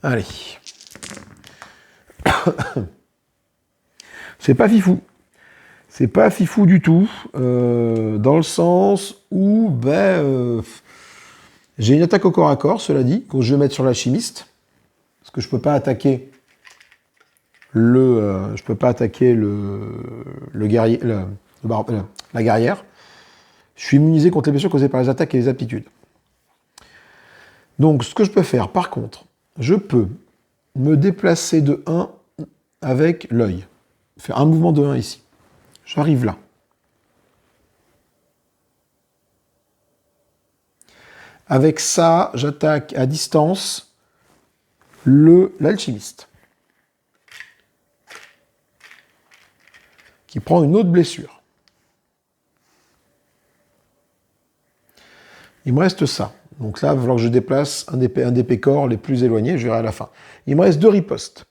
Allez. C'est pas fifou. C'est pas fifou du tout, dans le sens où j'ai une attaque au corps à corps, cela dit, que je vais mettre sur l'alchimiste, parce que je peux pas attaquer le guerrier, la guerrière. Je suis immunisé contre les blessures causées par les attaques et les aptitudes. Donc, ce que je peux faire, par contre, je peux me déplacer de 1 avec l'œil. Faire un mouvement de 1 ici. J'arrive là. Avec ça, j'attaque à distance l'alchimiste. Qui prend une autre blessure. Il me reste ça. Donc là, il va falloir que je déplace un des pécores les plus éloignés, je verrai à la fin. Il me reste 2 ripostes.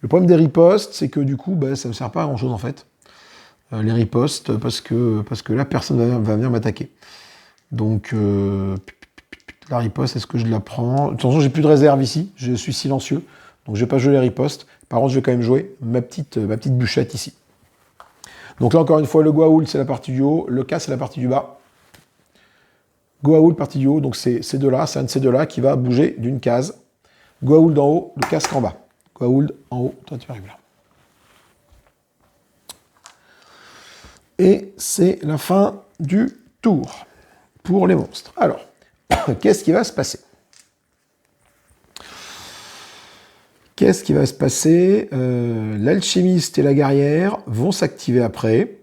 Le problème des ripostes, c'est que du coup, ça ne sert pas à grand chose en fait. Les ripostes, parce que là, personne va venir m'attaquer. Donc, la riposte, est-ce que je la prends? De toute façon, j'ai plus de réserve ici, je suis silencieux, donc je ne vais pas jouer les ripostes. Par contre, je vais quand même jouer ma petite bûchette ici. Donc là, encore une fois, le Goa'uld, c'est la partie du haut, le K, c'est la partie du bas. Goa'uld, partie du haut, donc c'est ces deux-là, c'est un de ces deux-là qui va bouger d'une case. Goa'uld en haut, le casque en bas. Goa'uld en haut, toi tu arrives là. Et c'est la fin du tour pour les monstres. Alors, qu'est-ce qui va se passer? Qu'est-ce qui va se passer? L'alchimiste et la guerrière vont s'activer après.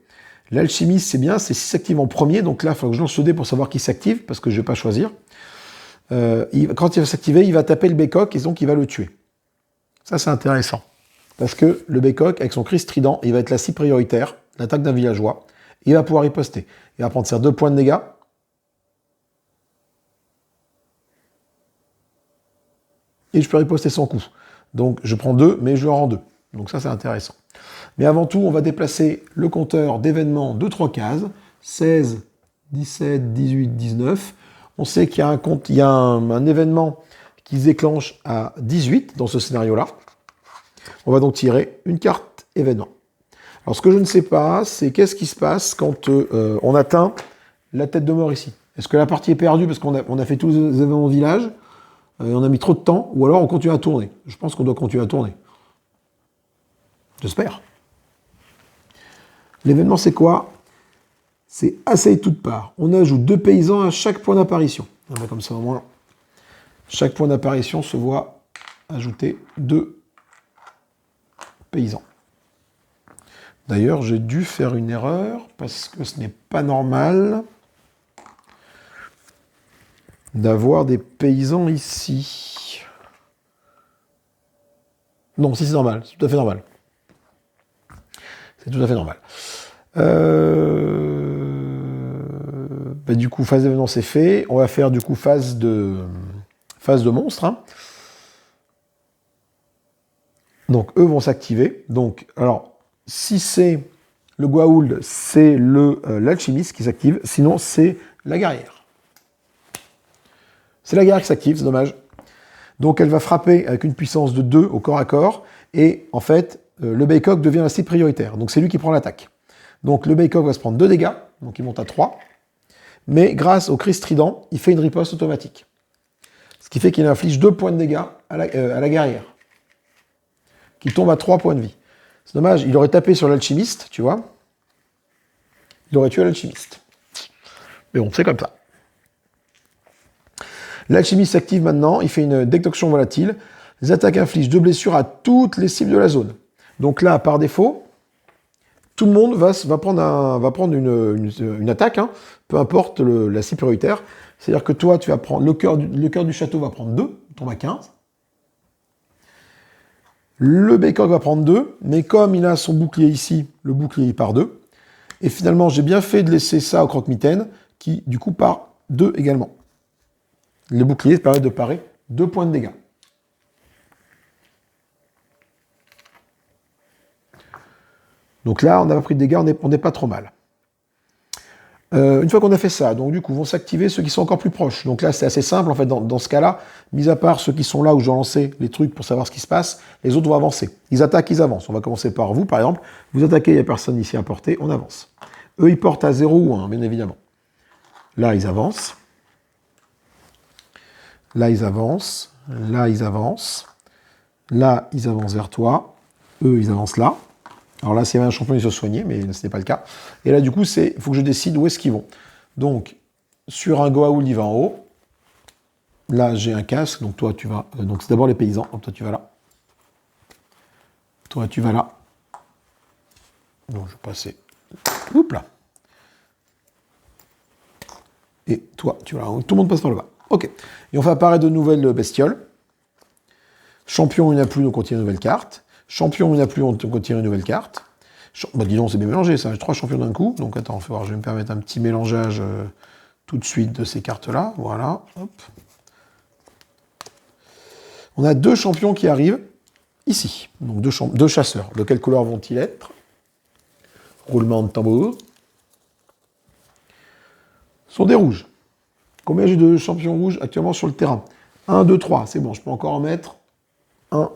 L'alchimiste, c'est bien, c'est 6 s'active en premier, donc là, il faut que je lance le dé pour savoir qui s'active, parce que je ne vais pas choisir. Quand il va s'activer, il va taper le bécoq, et donc il va le tuer. Ça, c'est intéressant. Parce que le bécoq, avec son cri strident, il va être la cible prioritaire, l'attaque d'un villageois. Il va pouvoir riposter. Il va prendre ses 2 points de dégâts. Et je peux riposter son coup. Donc je prends 2, mais je le rends 2. Donc ça, c'est intéressant. Mais avant tout, on va déplacer le compteur d'événements de 3 cases. 16, 17, 18, 19. On sait qu'il y a un événement qui se déclenche à 18 dans ce scénario-là. On va donc tirer une carte événement. Alors ce que je ne sais pas, c'est qu'est-ce qui se passe quand on atteint la tête de mort ici. Est-ce que la partie est perdue parce qu'on a fait tous les événements au village, on a mis trop de temps, ou alors on continue à tourner? Je pense qu'on doit continuer à tourner. J'espère. L'événement, c'est quoi? C'est assaillir de toutes parts. On ajoute 2 paysans à chaque point d'apparition. Comme ça, au moins, chaque point d'apparition se voit ajouter 2 paysans. D'ailleurs, j'ai dû faire une erreur, parce que ce n'est pas normal d'avoir des paysans ici. Non, si c'est normal, c'est tout à fait normal. C'est tout à fait normal. Du coup, phase d'événement, c'est fait. On va faire du coup phase de monstre. Hein. Donc, eux vont s'activer. Donc, alors, si c'est le Goa'uld, c'est l'alchimiste qui s'active. Sinon, c'est la guerrière. C'est la guerrière qui s'active, c'est dommage. Donc, elle va frapper avec une puissance de 2 au corps à corps. Et en fait, le bécoq devient la cible prioritaire. Donc, c'est lui qui prend l'attaque. Donc, le bécoq va se prendre 2 dégâts. Donc, il monte à 3. Mais grâce au cri strident, il fait une riposte automatique. Ce qui fait qu'il inflige 2 points de dégâts à la guerrière, qui tombe à 3 points de vie. C'est dommage, il aurait tapé sur l'alchimiste, tu vois. Il aurait tué l'alchimiste. Mais bon, c'est comme ça. L'alchimiste s'active maintenant, il fait une décoction volatile. Les attaques infligent 2 blessures à toutes les cibles de la zone. Donc là, par défaut, tout le monde va prendre une attaque, hein, peu importe la cible prioritaire. C'est-à-dire que toi, tu vas prendre le cœur du château va prendre 2, il tombe à 15. Le Baycock va prendre 2, mais comme il a son bouclier ici, le bouclier il part 2. Et finalement, j'ai bien fait de laisser ça au croque-mitaine, qui du coup part 2 également. Les boucliers permettent de parer 2 points de dégâts. Donc là, on n'a pas pris de dégâts, on n'est pas trop mal. Une fois qu'on a fait ça, donc du coup, vont s'activer ceux qui sont encore plus proches. Donc là, c'est assez simple, en fait, dans ce cas-là, mis à part ceux qui sont là où je dois lancer les trucs pour savoir ce qui se passe, les autres vont avancer. Ils attaquent, ils avancent. On va commencer par vous, par exemple. Vous attaquez, il n'y a personne ici à porter, on avance. Eux, ils portent à 0 ou 1, bien évidemment. Là, ils avancent. Là, ils avancent. Là, ils avancent. Là, ils avancent vers toi. Eux, ils avancent là. Alors là, s'il y avait un champion, ils se soignaient, mais ce n'est pas le cas. Et là, du coup, il faut que je décide où est-ce qu'ils vont. Donc, sur un Goa'uld, il va en haut. Là, j'ai un casque, donc toi, tu vas... donc, c'est d'abord les paysans. Donc, toi, tu vas là. Toi, tu vas là. Donc, je vais passer... Oups là. Et toi, tu vas là. Donc, tout le monde passe par le bas. OK. Et on fait apparaître de nouvelles bestioles. Champion, il n'y en a plus, donc on tire une nouvelle carte. Champion, il n'y en a plus, on tire une nouvelle carte. Bah dis donc, c'est bien mélangé, ça. J'ai 3 champions d'un coup. Donc attends, voir, je vais me permettre un petit mélangeage tout de suite de ces cartes-là. Voilà. Hop. On a 2 champions qui arrivent ici. Donc 2 chasseurs. De quelle couleur vont-ils être? Roulement de tambour. Ce sont des rouges. Combien j'ai de champions rouges actuellement sur le terrain? 1, 2, 3. C'est bon, je peux encore en mettre un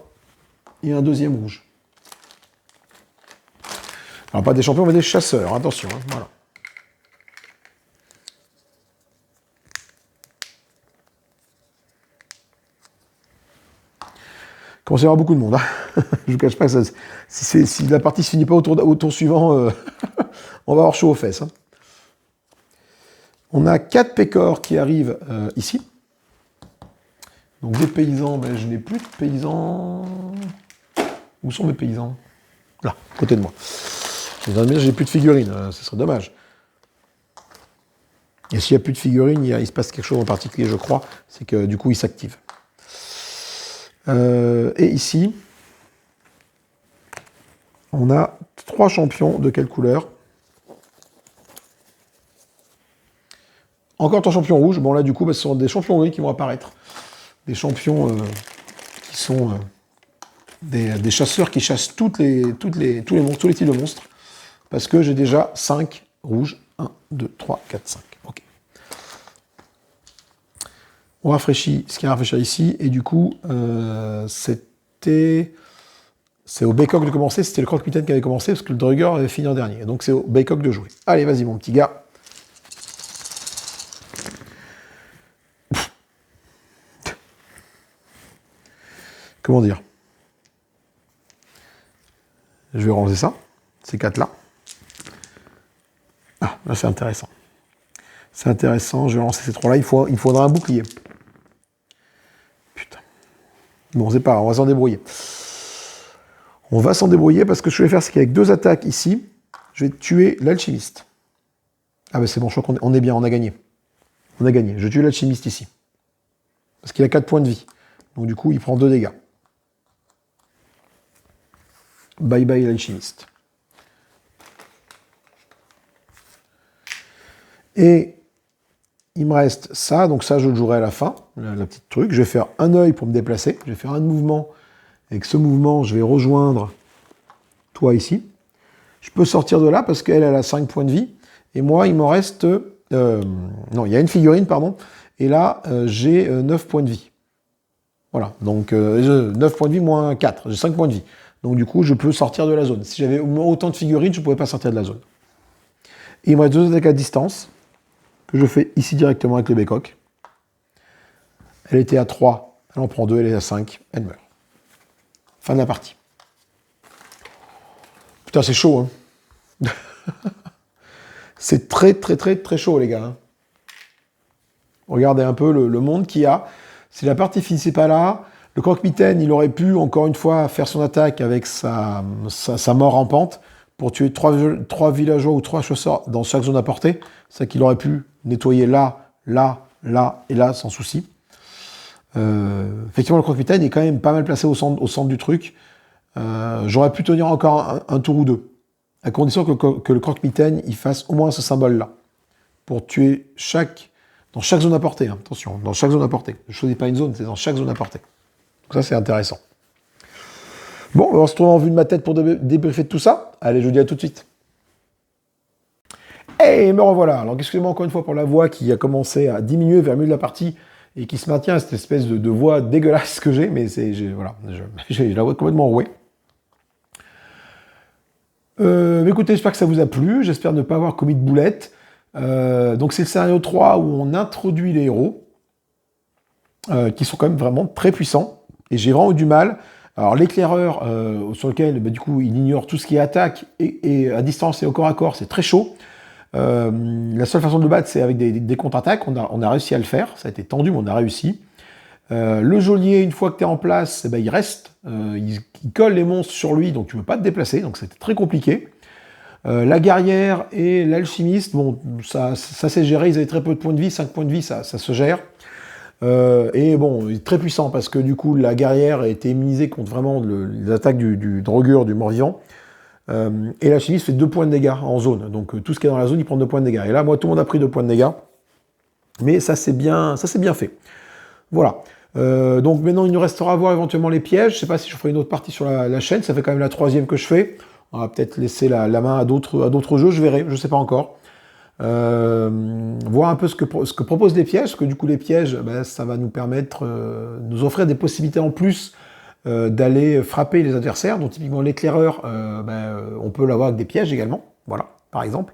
et un deuxième rouge. Alors, pas des champions, mais des chasseurs. Attention, hein, voilà. Il commence à y avoir beaucoup de monde. Hein. Je ne vous cache pas que si la partie ne se finit pas au tour suivant, on va avoir chaud aux fesses. Hein. On a 4 pécores qui arrivent ici. Donc des paysans, ben, je n'ai plus de paysans. Où sont mes paysans? Là, à côté de moi. J'ai plus de figurines, ce serait dommage. Et s'il n'y a plus de figurines, il se passe quelque chose en particulier, je crois, c'est que du coup, ils s'activent. Et ici, on a 3 champions de quelle couleur? Encore 3 champions rouges. Bon, là, du coup, ce sont des champions gris qui vont apparaître. Des champions qui sont des chasseurs qui chassent tous les types de monstres. Parce que j'ai déjà 5 rouges. 1, 2, 3, 4, 5. OK. On rafraîchit ce qui est rafraîchi ici. Et du coup, c'est au Baycock de commencer. C'était le croque-mitaine qui avait commencé parce que le Drugger avait fini en dernier. Donc c'est au Baycock de jouer. Allez, vas-y, mon petit gars. Comment dire? Je vais ranger ça, ces 4-là. Ah, là c'est intéressant. C'est intéressant, je vais lancer ces 3-là. Il faudra un bouclier. Putain. Bon, c'est pas grave, on va s'en débrouiller. On va s'en débrouiller parce que ce que je vais faire, c'est qu'avec 2 attaques ici, je vais tuer l'alchimiste. Ah ben c'est bon, je crois qu'on est bien, on a gagné. On a gagné. Je tue l'alchimiste ici. Parce qu'il a 4 points de vie. Donc du coup, il prend 2 dégâts. Bye bye l'alchimiste. Et il me reste ça, donc ça je le jouerai à la fin, la petite truc. Je vais faire un œil pour me déplacer, je vais faire un mouvement. Avec ce mouvement, je vais rejoindre toi ici. Je peux sortir de là parce qu'elle a 5 points de vie. Et moi, il m'en reste... non, il y a une figurine, pardon. Et là, j'ai 9 points de vie. Voilà, donc 9 points de vie moins 4, j'ai 5 points de vie. Donc du coup, je peux sortir de la zone. Si j'avais autant de figurines, je ne pouvais pas sortir de la zone. Et il me reste 2 attaques à distance, que je fais ici directement avec le Baycock. Elle était à 3, elle en prend 2, elle est à 5, elle meurt. Fin de la partie. Putain, c'est chaud, hein. C'est très, très, très, très chaud, les gars. Hein. Regardez un peu le monde qu'il y a. Si la partie finissait pas là, le croque-mitaine, il aurait pu, encore une fois, faire son attaque avec sa mort rampante pour tuer 3 villageois ou 3 chasseurs dans chaque zone à portée. C'est qu'il aurait pu nettoyer là, là, là et là sans souci. Effectivement, le croque-mitaine est quand même pas mal placé au centre du truc. J'aurais pu tenir encore un tour ou deux, à condition que le croque-mitaine il fasse au moins ce symbole-là, pour tuer dans chaque zone à portée, hein, attention, dans chaque zone à portée. Je ne choisis pas une zone, c'est dans chaque zone à portée. Donc ça, c'est intéressant. Bon, on se retrouve en vue de ma tête pour débriefer de tout ça. Allez, je vous dis à tout de suite. Et me revoilà. Alors, excusez-moi encore une fois pour la voix qui a commencé à diminuer vers le milieu de la partie et qui se maintient, cette espèce de voix dégueulasse que j'ai, mais voilà, j'ai la voix complètement rouée. Écoutez, j'espère que ça vous a plu, j'espère ne pas avoir commis de boulettes. Donc c'est le scénario 3 où on introduit les héros, qui sont quand même vraiment très puissants, et j'ai vraiment eu du mal. Alors l'éclaireur, sur lequel du coup il ignore tout ce qui est attaque, et à distance et au corps à corps, c'est très chaud. La seule façon de le battre, c'est avec des contre-attaques, on a réussi à le faire, ça a été tendu, mais on a réussi. Le geôlier, une fois que tu es en place, il reste, il colle les monstres sur lui, donc tu ne peux pas te déplacer, donc c'était très compliqué. La guerrière et l'alchimiste, bon, ça s'est géré, ils avaient très peu de points de vie, 5 points de vie, ça se gère. Et bon, il est très puissant, parce que du coup, la guerrière a été immunisée contre vraiment les attaques du drogueur, du mort-vivant. Et l'alchimiste fait 2 points de dégâts en zone, donc tout ce qui est dans la zone, il prend 2 points de dégâts. Et là, moi, tout le monde a pris 2 points de dégâts, mais ça c'est bien fait. Voilà. Donc maintenant, il nous restera à voir éventuellement les pièges. Je ne sais pas si je ferai une autre partie sur la chaîne. Ça fait quand même la 3e que je fais. On va peut-être laisser la main à d'autres jeux. Je verrai. Je ne sais pas encore. Voir un peu ce que proposent les pièges. Parce que du coup, les pièges, ça va nous permettre, nous offrir des possibilités en plus d'aller frapper les adversaires. Donc typiquement, l'éclaireur, on peut l'avoir avec des pièges également. Voilà, par exemple.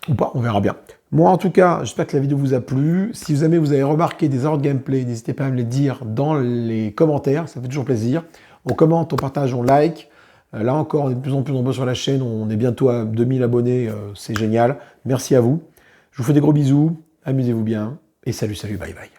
Ou pas, on verra bien. Moi, en tout cas, j'espère que la vidéo vous a plu. Si jamais vous avez remarqué des erreurs de gameplay, n'hésitez pas à me les dire dans les commentaires, ça fait toujours plaisir. On commente, on partage, on like. Là encore, on est de plus en plus nombreux sur la chaîne, on est bientôt à 2000 abonnés, c'est génial. Merci à vous. Je vous fais des gros bisous, amusez-vous bien, et salut, bye bye.